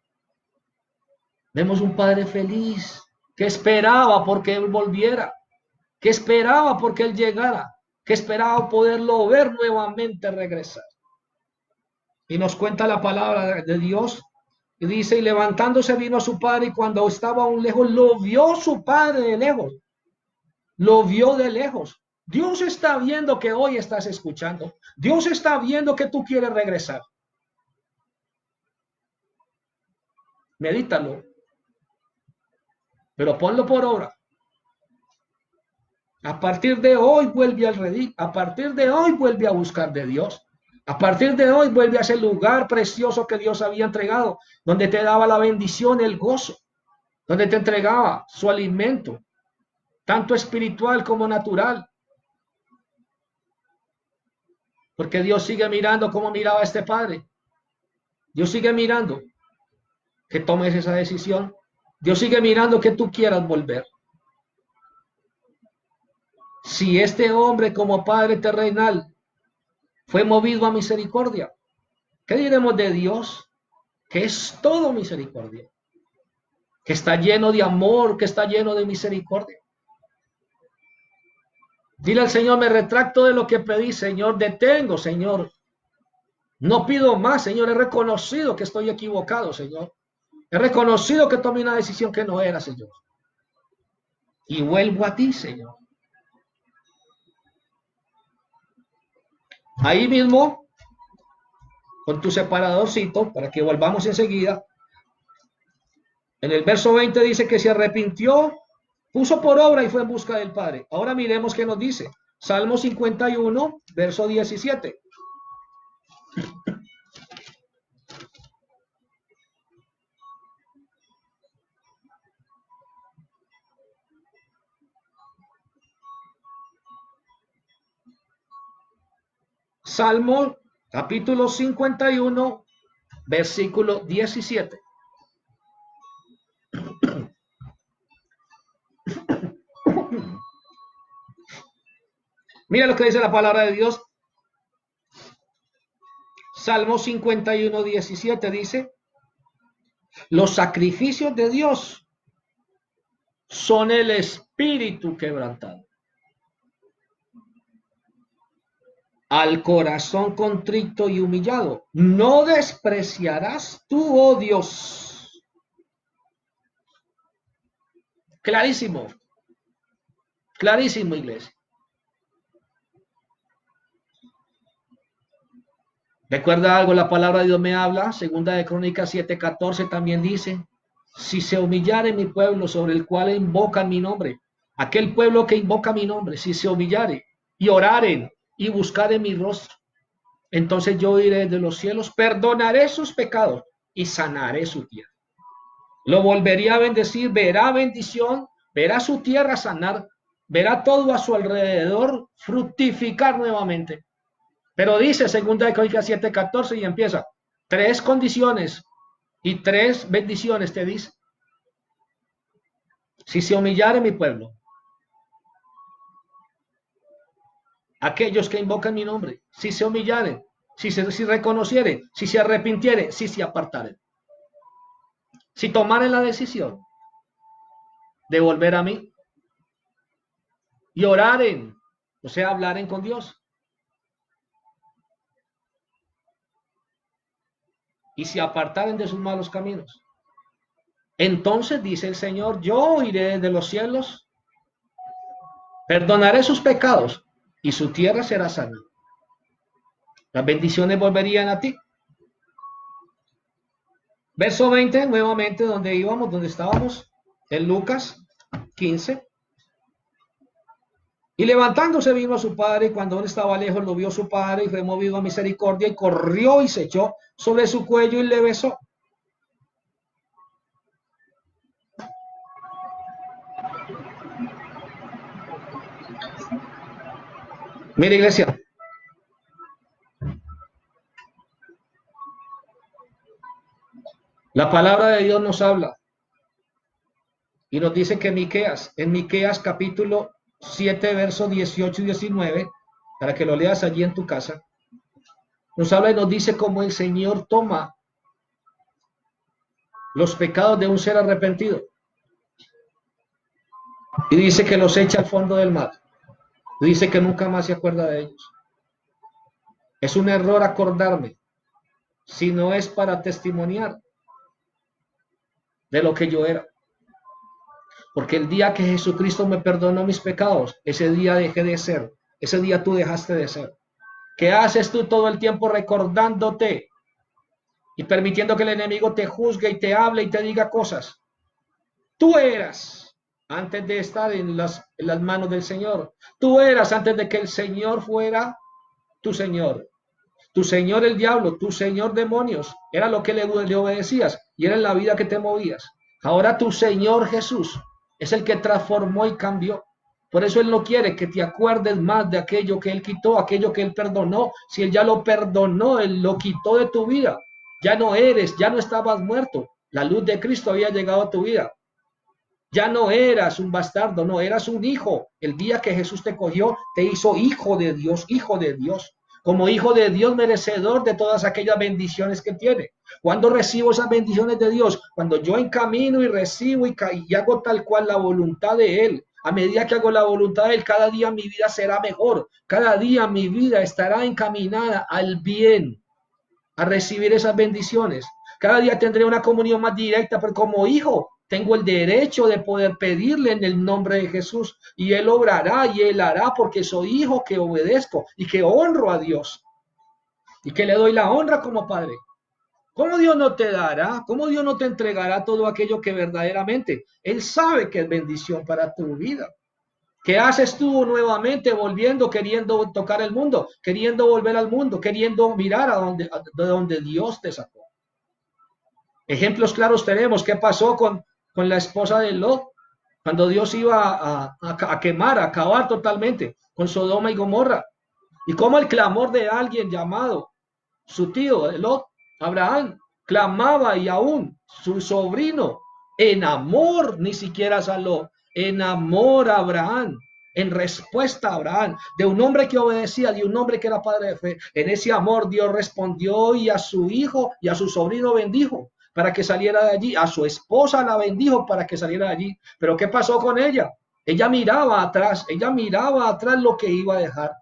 Speaker 1: Vemos un padre feliz, que esperaba porque Él volviera, que esperaba porque Él llegara, que esperaba poderlo ver nuevamente regresar. Y nos cuenta la palabra de Dios, y dice, y levantándose vino a su padre, y cuando estaba aún lejos, lo vio su padre de lejos, lo vio de lejos. Dios está viendo que hoy estás escuchando. Dios está viendo que tú quieres regresar. Medítalo, pero ponlo por obra. A partir de hoy vuelve al redil. A partir de hoy vuelve a buscar de Dios. A partir de hoy vuelve a ese lugar precioso que Dios había entregado, donde te daba la bendición, el gozo, donde te entregaba su alimento, tanto espiritual como natural. Porque Dios sigue mirando como miraba este padre. Dios sigue mirando que tomes esa decisión. Dios sigue mirando que tú quieras volver. Si este hombre como padre terrenal fue movido a misericordia, ¿qué diremos de Dios? Que es todo misericordia, que está lleno de amor, que está lleno de misericordia. Dile al Señor, me retracto de lo que pedí, Señor, detengo, Señor. No pido más, Señor, he reconocido que estoy equivocado, Señor. He reconocido que tomé una decisión que no era, Señor. Y vuelvo a ti, Señor. Ahí mismo, con tu separadorcito, para que volvamos enseguida, en el verso 20 dice que se arrepintió, puso por obra y fue en busca del Padre. Ahora miremos qué nos dice. Salmo 51, verso 17. Salmo capítulo 51, versículo 17. Mira lo que dice la palabra de Dios. Salmo 51, 17 dice, los sacrificios de Dios son el espíritu quebrantado. al corazón contrito y humillado. No despreciarás tú, oh Dios. Clarísimo, clarísimo, iglesia. ¿Recuerda algo? La palabra de Dios me habla. Segunda de Crónicas 7:14 también dice, si se humillare mi pueblo sobre el cual invocan mi nombre, aquel pueblo que invoca mi nombre, si se humillare y oraren y buscaren mi rostro, entonces yo iré de los cielos, perdonaré sus pecados y sanaré su tierra. Lo volvería a bendecir, verá bendición, verá su tierra sanar, verá todo a su alrededor fructificar nuevamente. Pero dice segunda de Crónicas 7:14 y empieza, tres condiciones y tres bendiciones te dice. Si se humillare mi pueblo, aquellos que invocan mi nombre, si se humillaren, si reconocieren, si se arrepintieren, si se apartaren, si tomaren la decisión de volver a mí y oraren, o sea, hablaren con Dios, y se apartaren de sus malos caminos. Entonces dice el Señor, yo iré de los cielos, perdonaré sus pecados y su tierra será sana. Las bendiciones volverían a ti. Verso 20, nuevamente, donde íbamos, donde estábamos, en Lucas 15. Y levantándose vino a su padre, y cuando aún estaba lejos lo vio su padre, y fue movido a misericordia, y corrió y se echó sobre su cuello y le besó. Mira, iglesia, la palabra de Dios nos habla y nos dice que en Miqueas capítulo 7, versos 18 y 19, para que lo leas allí en tu casa, nos habla y nos dice cómo el Señor toma los pecados de un ser arrepentido y dice que los echa al fondo del mar. Y dice que nunca más se acuerda de ellos. Es un error acordarme si no es para testimoniar de lo que yo era. Porque el día que Jesucristo me perdonó mis pecados, ese día dejé de ser. Ese día tú dejaste de ser. ¿Qué haces tú todo el tiempo recordándote y permitiendo que el enemigo te juzgue y te hable y te diga cosas? Tú eras antes de estar en las manos del Señor. Tú eras antes de que el Señor fuera tu Señor. Tu Señor el diablo, tu Señor demonios, era lo que le obedecías y era en la vida que te movías. Ahora tu Señor Jesús es el que transformó y cambió. Por eso Él no quiere que te acuerdes más de aquello que Él quitó, aquello que Él perdonó. Si Él ya lo perdonó, Él lo quitó de tu vida. Ya no eres, ya no estabas muerto. La luz de Cristo había llegado a tu vida. Ya no eras un bastardo, no, eras un hijo. El día que Jesús te cogió, te hizo hijo de Dios, hijo de Dios. Como hijo de Dios, merecedor de todas aquellas bendiciones que tiene. ¿Cuándo recibo esas bendiciones de Dios? Cuando yo encamino y recibo y hago tal cual la voluntad de Él. A medida que hago la voluntad de Él, cada día mi vida será mejor. Cada día mi vida estará encaminada al bien, a recibir esas bendiciones. Cada día tendré una comunión más directa, pero como hijo tengo el derecho de poder pedirle en el nombre de Jesús y Él obrará y Él hará porque soy hijo que obedezco y que honro a Dios y que le doy la honra como padre. ¿Cómo Dios no te dará? ¿Cómo Dios no te entregará todo aquello que verdaderamente Él sabe que es bendición para tu vida? ¿Qué haces tú nuevamente volviendo, queriendo tocar el mundo, queriendo volver al mundo, queriendo mirar de donde Dios te sacó? Ejemplos claros tenemos. ¿Qué pasó con la esposa de Lot? Cuando Dios iba a quemar, a acabar totalmente con Sodoma y Gomorra. Y cómo el clamor de alguien llamado su tío Lot, Abraham, clamaba y aún su sobrino, en amor, ni siquiera a Lot, en amor a Abraham, en respuesta a Abraham, de un hombre que obedecía, de un hombre que era padre de fe. En ese amor Dios respondió y a su hijo y a su sobrino bendijo para que saliera de allí, a su esposa la bendijo para que saliera de allí. Pero ¿qué pasó con ella? Ella miraba atrás lo que iba a dejar.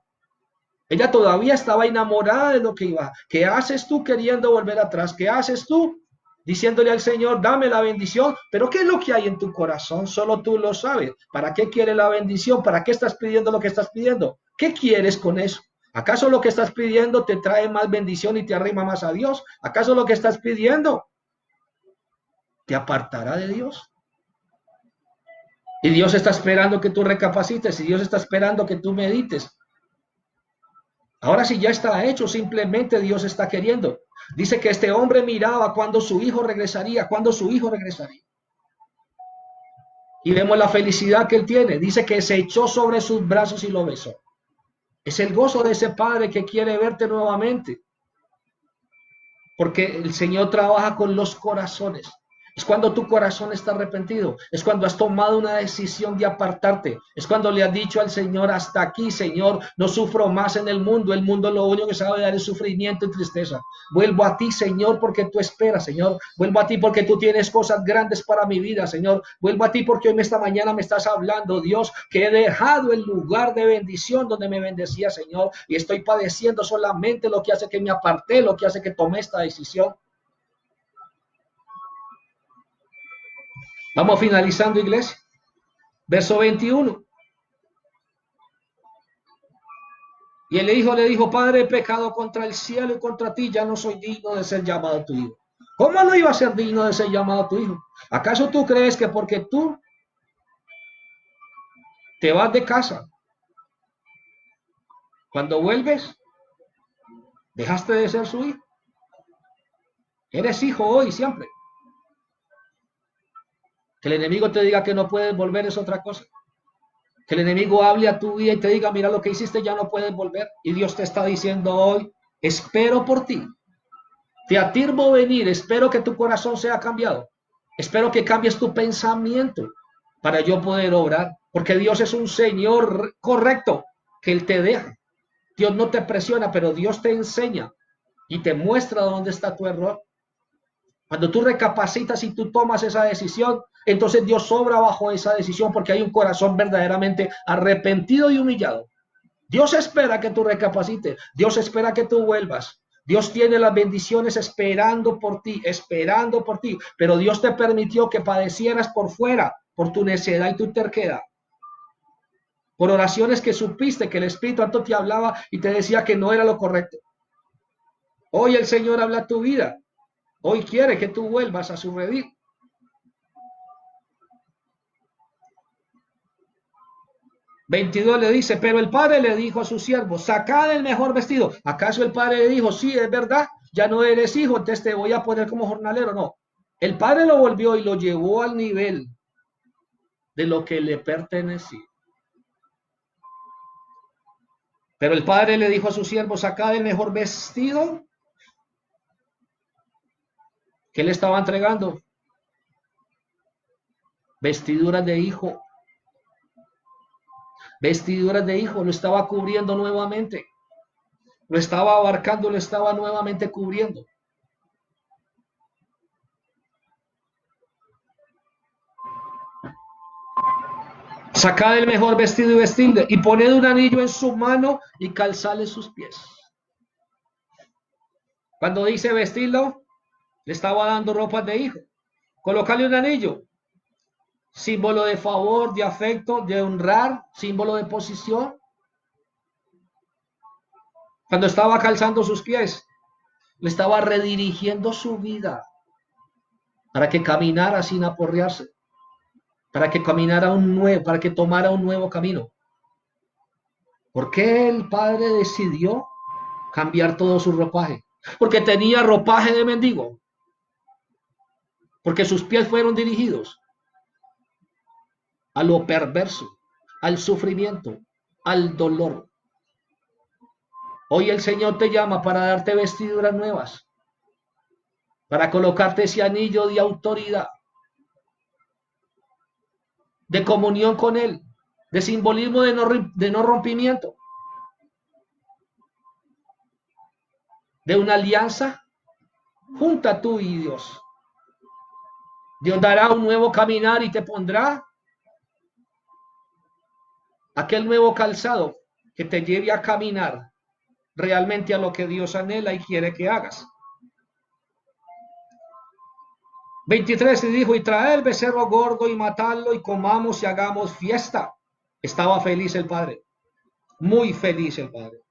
Speaker 1: Ella todavía estaba enamorada de lo que iba. ¿Qué haces tú queriendo volver atrás? ¿Qué haces tú diciéndole al Señor, dame la bendición? Pero ¿qué es lo que hay en tu corazón? Solo tú lo sabes. ¿Para qué quieres la bendición? ¿Para qué estás pidiendo lo que estás pidiendo? ¿Qué quieres con eso? ¿Acaso lo que estás pidiendo te trae más bendición y te arrima más a Dios? ¿Acaso lo que estás pidiendo te apartará de Dios? Y Dios está esperando que tú recapacites, y Dios está esperando que tú medites. Ahora sí ya está hecho, simplemente Dios está queriendo. Dice que este hombre miraba cuando su hijo regresaría, cuando su hijo regresaría. Y vemos la felicidad que él tiene. Dice que se echó sobre sus brazos y lo besó. Es el gozo de ese padre que quiere verte nuevamente. Porque el Señor trabaja con los corazones. Es cuando tu corazón está arrepentido. Es cuando has tomado una decisión de apartarte. Es cuando le has dicho al Señor, hasta aquí, Señor, no sufro más en el mundo. El mundo lo único que sabe dar es sufrimiento y tristeza. Vuelvo a ti, Señor, porque tú esperas, Señor. Vuelvo a ti porque tú tienes cosas grandes para mi vida, Señor. Vuelvo a ti porque hoy esta mañana me estás hablando, Dios, que he dejado el lugar de bendición donde me bendecía, Señor, y estoy padeciendo solamente lo que hace que me aparté, lo que hace que tomé esta decisión. Vamos finalizando, iglesia. Verso 21. Y el hijo le dijo, Padre, he pecado contra el cielo y contra ti, ya no soy digno de ser llamado tu hijo. ¿Cómo no iba a ser digno de ser llamado tu hijo? ¿Acaso tú crees que porque tú te vas de casa, cuando vuelves, dejaste de ser su hijo? Eres hijo hoy, siempre. Que el enemigo te diga que no puedes volver es otra cosa. Que el enemigo hable a tu vida y te diga, mira lo que hiciste, ya no puedes volver. Y Dios te está diciendo hoy, espero por ti. Te atirbo venir, espero que tu corazón sea cambiado. Espero que cambies tu pensamiento para yo poder obrar. Porque Dios es un Señor correcto, que Él te deja. Dios no te presiona, pero Dios te enseña y te muestra dónde está tu error. Cuando tú recapacitas y tú tomas esa decisión, entonces Dios obra bajo esa decisión porque hay un corazón verdaderamente arrepentido y humillado. Dios espera que tú recapacites. Dios espera que tú vuelvas. Dios tiene las bendiciones esperando por ti. Pero Dios te permitió que padecieras por fuera, por tu necedad y tu terquedad. Por oraciones que supiste que el Espíritu Santo te hablaba y te decía que no era lo correcto. Hoy el Señor habla a tu vida. Hoy quiere que tú vuelvas a su redil. Veintidós le dice, pero el padre le dijo a su siervo, sacad el mejor vestido. ¿Acaso el padre le dijo, sí, es verdad, ya no eres hijo, entonces te voy a poner como jornalero? No. El padre lo volvió y lo llevó al nivel de lo que le pertenecía. Pero el padre le dijo a su siervo, sacad el mejor vestido que le estaba entregando. Vestiduras de hijo. Vestiduras de hijo, lo estaba cubriendo nuevamente. Lo estaba abarcando, lo estaba nuevamente cubriendo. Sacad el mejor vestido y vestidle, y poned un anillo en su mano y calzadle sus pies. Cuando dice vestirlo, le estaba dando ropas de hijo. Colocarle un anillo, símbolo de favor, de afecto, de honrar, símbolo de posición. Cuando estaba calzando sus pies, le estaba redirigiendo su vida para que caminara sin aporrearse, para que caminara para que tomara un nuevo camino. ¿Por qué el padre decidió cambiar todo su ropaje? Porque tenía ropaje de mendigo, porque sus pies fueron dirigidos a lo perverso, al sufrimiento, al dolor. Hoy el Señor te llama para darte vestiduras nuevas, para colocarte ese anillo de autoridad, de comunión con Él, de simbolismo de no rompimiento, de una alianza junta tú y Dios. Dios dará un nuevo caminar y te pondrá aquel nuevo calzado que te lleve a caminar realmente a lo que Dios anhela y quiere que hagas. 23 y dijo, y trae el becerro gordo y matarlo y comamos y hagamos fiesta. Estaba feliz el padre, muy feliz el padre.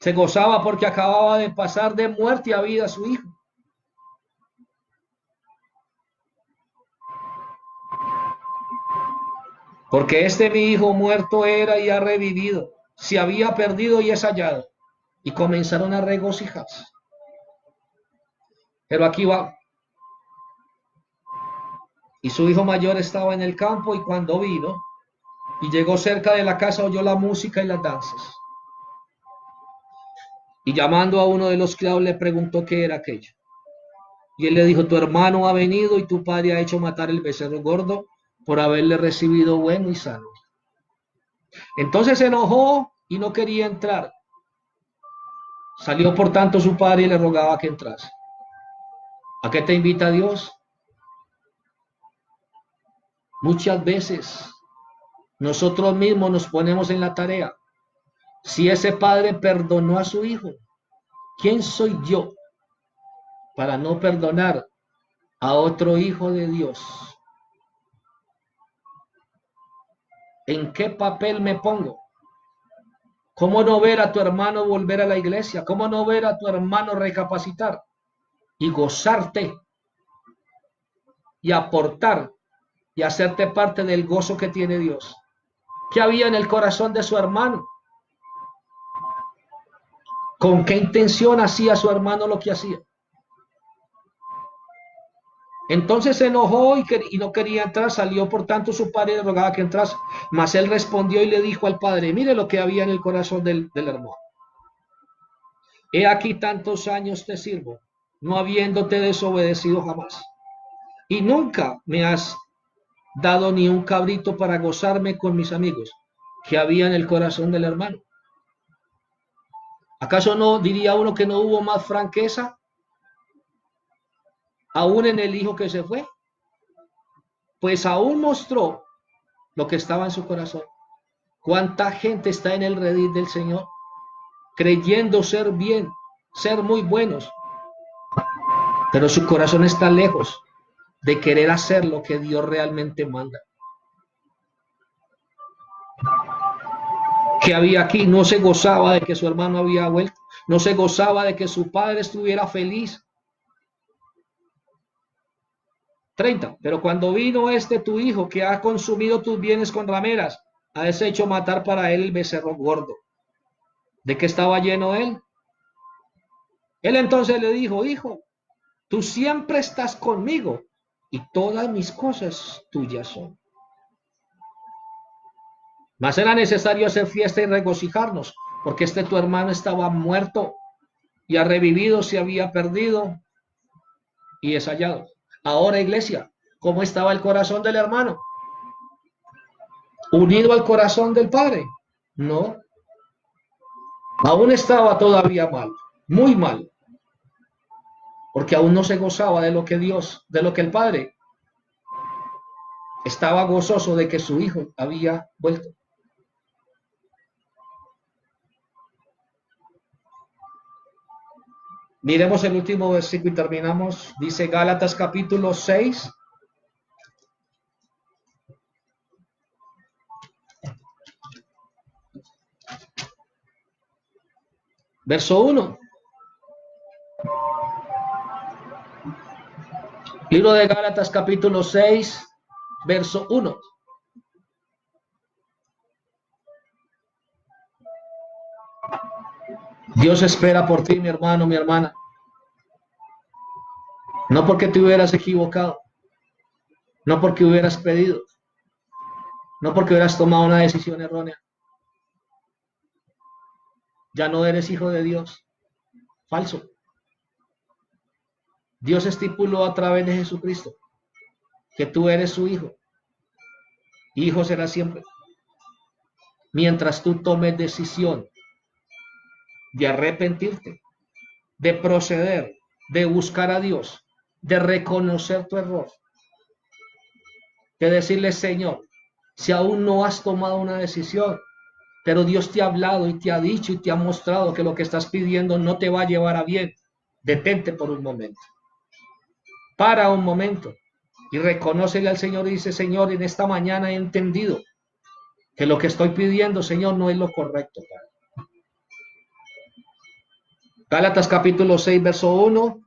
Speaker 1: Se gozaba porque acababa de pasar de muerte a vida a su hijo. Porque este mi hijo muerto era y ha revivido, se había perdido y es hallado. Y comenzaron a regocijarse. Pero aquí va. Y su hijo mayor estaba en el campo, y cuando vino y llegó cerca de la casa, oyó la música y las danzas. Y llamando a uno de los criados le preguntó qué era aquello. Y él le dijo, tu hermano ha venido y tu padre ha hecho matar el becerro gordo por haberle recibido bueno y sano. Entonces se enojó y no quería entrar. Salió por tanto su padre y le rogaba que entrase. ¿A qué te invita Dios? Muchas veces nosotros mismos nos ponemos en la tarea. Si ese padre perdonó a su hijo, ¿quién soy yo para no perdonar a otro hijo de Dios? ¿En qué papel me pongo? ¿Cómo no ver a tu hermano volver a la iglesia? ¿Cómo no ver a tu hermano recapacitar y gozarte y aportar y hacerte parte del gozo que tiene Dios? ¿Qué había en el corazón de su hermano? ¿Con qué intención hacía su hermano lo que hacía? Entonces se enojó y no quería entrar, salió por tanto su padre y le rogaba que entrase. Mas él respondió y le dijo al padre, mire lo que había en el corazón del hermano. He aquí tantos años te sirvo, no habiéndote desobedecido jamás. Y nunca me has dado ni un cabrito para gozarme con mis amigos. ¿Qué había en el corazón del hermano? ¿Acaso no diría uno que no hubo más franqueza aún en el hijo que se fue? Pues aún mostró lo que estaba en su corazón. ¿Cuánta gente está en el redil del Señor creyendo ser bien, ser muy buenos, pero su corazón está lejos de querer hacer lo que Dios realmente manda? Que había aquí, no se gozaba de que su hermano había vuelto, no se gozaba de que su padre estuviera feliz. 30. Pero cuando vino tu hijo, que ha consumido tus bienes con rameras, has hecho matar para él el becerro gordo. ¿De qué estaba lleno él? Él entonces le dijo, hijo, tú siempre estás conmigo y todas mis cosas tuyas son. Mas era necesario hacer fiesta y regocijarnos, porque tu hermano estaba muerto y ha revivido, se había perdido y es hallado. Ahora, iglesia, ¿cómo estaba el corazón del hermano? ¿Unido al corazón del padre? No. Aún estaba todavía mal, muy mal, porque aún no se gozaba de lo que Dios, de lo que el padre estaba gozoso de que su hijo había vuelto. Miremos el último versículo y terminamos. Dice Gálatas capítulo 6. Verso 1. Libro de Gálatas capítulo 6, verso 1. Dios espera por ti, mi hermano, mi hermana. No porque te hubieras equivocado, no porque hubieras pedido, no porque hubieras tomado una decisión errónea. Ya no eres hijo de Dios. Falso. Dios estipuló a través de Jesucristo que tú eres su hijo. Hijo será siempre. Mientras tú tomes decisión de arrepentirte, de proceder, de buscar a Dios, de reconocer tu error, de decirle, Señor, si aún no has tomado una decisión, pero Dios te ha hablado y te ha dicho y te ha mostrado que lo que estás pidiendo no te va a llevar a bien. Detente por un momento. Para un momento y reconócele al Señor y dice, Señor, en esta mañana he entendido que lo que estoy pidiendo, Señor, no es lo correcto. Gálatas capítulo 6, verso 1.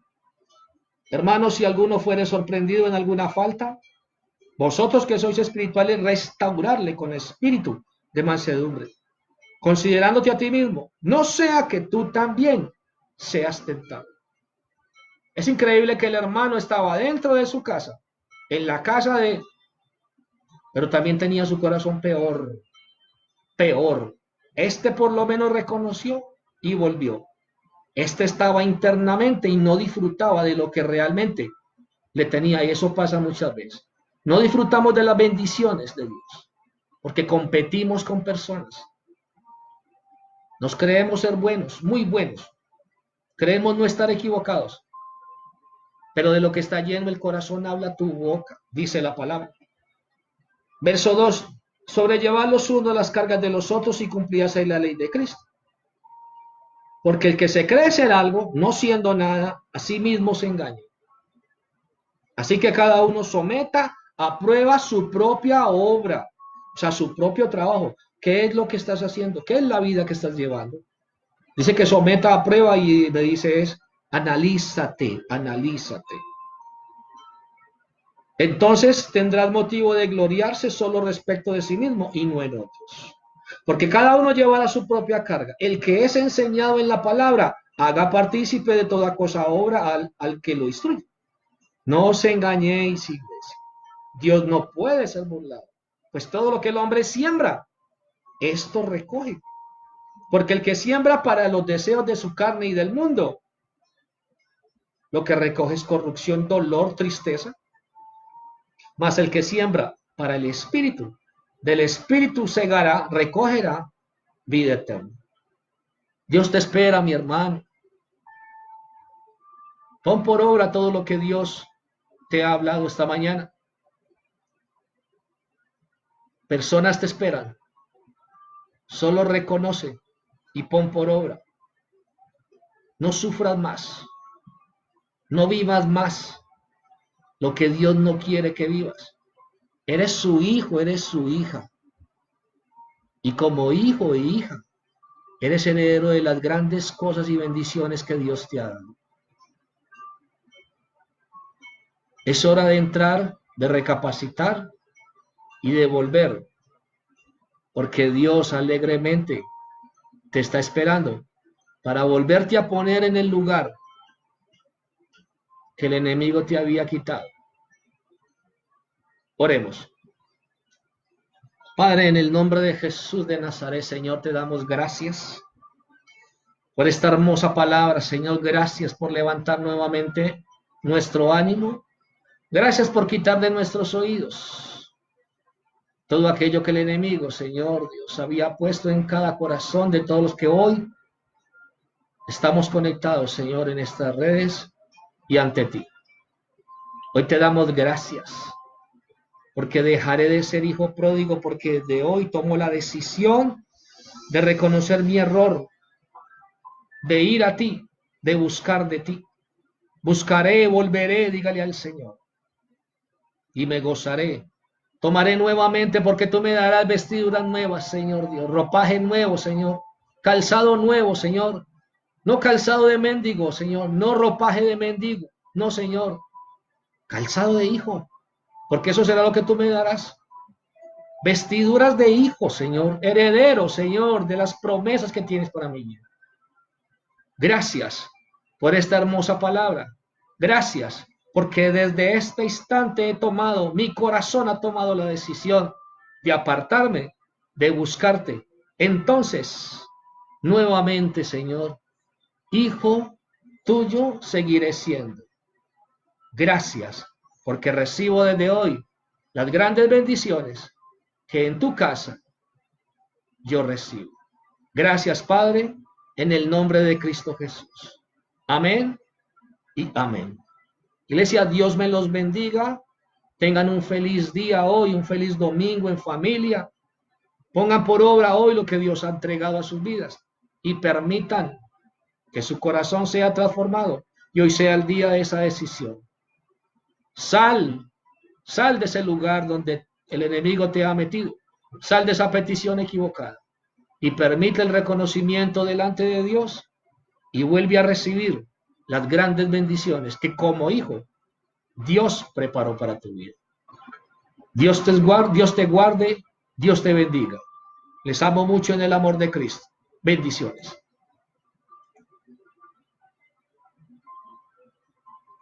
Speaker 1: Hermanos, si alguno fuere sorprendido en alguna falta, vosotros que sois espirituales, restaurarle con espíritu de mansedumbre, considerándote a ti mismo, no sea que tú también seas tentado. Es increíble que el hermano estaba dentro de su casa, en la casa de, pero también tenía su corazón peor. Este por lo menos reconoció y volvió. Este estaba internamente y no disfrutaba de lo que realmente le tenía, y eso pasa muchas veces. No disfrutamos de las bendiciones de Dios, porque competimos con personas. Nos creemos ser buenos, muy buenos. Creemos no estar equivocados, pero de lo que está lleno el corazón habla tu boca, dice la palabra. Verso 2, sobrellevad los unos las cargas de los otros y cumplid así la ley de Cristo. Porque el que se cree ser algo, no siendo nada, a sí mismo se engaña. Así que cada uno someta a prueba su propia obra, o sea, su propio trabajo. ¿Qué es lo que estás haciendo? ¿Qué es la vida que estás llevando? Dice que someta a prueba y me dice es, analízate. Entonces tendrás motivo de gloriarse solo respecto de sí mismo y no en otros. Porque cada uno llevará su propia carga. El que es enseñado en la palabra, haga partícipe de toda cosa obra al que lo instruye. No os engañéis, iglesia. Dios no puede ser burlado. Pues todo lo que el hombre siembra, esto recoge. Porque el que siembra para los deseos de su carne y del mundo, lo que recoge es corrupción, dolor, tristeza. Mas el que siembra para el espíritu, del espíritu segará, recogerá vida eterna. Dios te espera, mi hermano. Pon por obra todo lo que Dios te ha hablado esta mañana. Personas te esperan. Solo reconoce y pon por obra. No sufras más. No vivas más lo que Dios no quiere que vivas. Eres su hijo, eres su hija. Y como hijo e hija, eres heredero de las grandes cosas y bendiciones que Dios te ha dado. Es hora de entrar, de recapacitar y de volver, porque Dios alegremente te está esperando para volverte a poner en el lugar que el enemigo te había quitado. Oremos. Padre, en el nombre de Jesús de Nazaret, Señor, te damos gracias por esta hermosa palabra. Señor, gracias por levantar nuevamente nuestro ánimo. Gracias por quitar de nuestros oídos todo aquello que el enemigo, Señor Dios, había puesto en cada corazón de todos los que hoy estamos conectados, Señor, en estas redes y ante ti. Hoy te damos gracias porque dejaré de ser hijo pródigo, porque de hoy tomo la decisión de reconocer mi error, de ir a ti, de buscar de ti. Buscaré, volveré, dígale al Señor, y me gozaré. Tomaré nuevamente porque tú me darás vestiduras nuevas, Señor Dios, ropaje nuevo, Señor, calzado nuevo, Señor, no calzado de mendigo, Señor, no ropaje de mendigo, no, Señor, calzado de hijo, porque eso será lo que tú me darás. Vestiduras de hijo, Señor, heredero, Señor, de las promesas que tienes para mí. Gracias por esta hermosa palabra. Gracias porque desde este instante mi corazón ha tomado la decisión de apartarme, de buscarte. Entonces, nuevamente, Señor, hijo tuyo seguiré siendo. Gracias porque recibo desde hoy las grandes bendiciones que en tu casa yo recibo. Gracias, Padre, en el nombre de Cristo Jesús. Amén y amén. Iglesia, Dios me los bendiga. Tengan un feliz día hoy, un feliz domingo en familia. Pongan por obra hoy lo que Dios ha entregado a sus vidas y permitan que su corazón sea transformado y hoy sea el día de esa decisión. Sal, sal de ese lugar donde el enemigo te ha metido. Sal de esa petición equivocada y permite el reconocimiento delante de Dios y vuelve a recibir las grandes bendiciones que como hijo Dios preparó para tu vida. Dios te guarde, Dios te bendiga. Les amo mucho en el amor de Cristo. Bendiciones.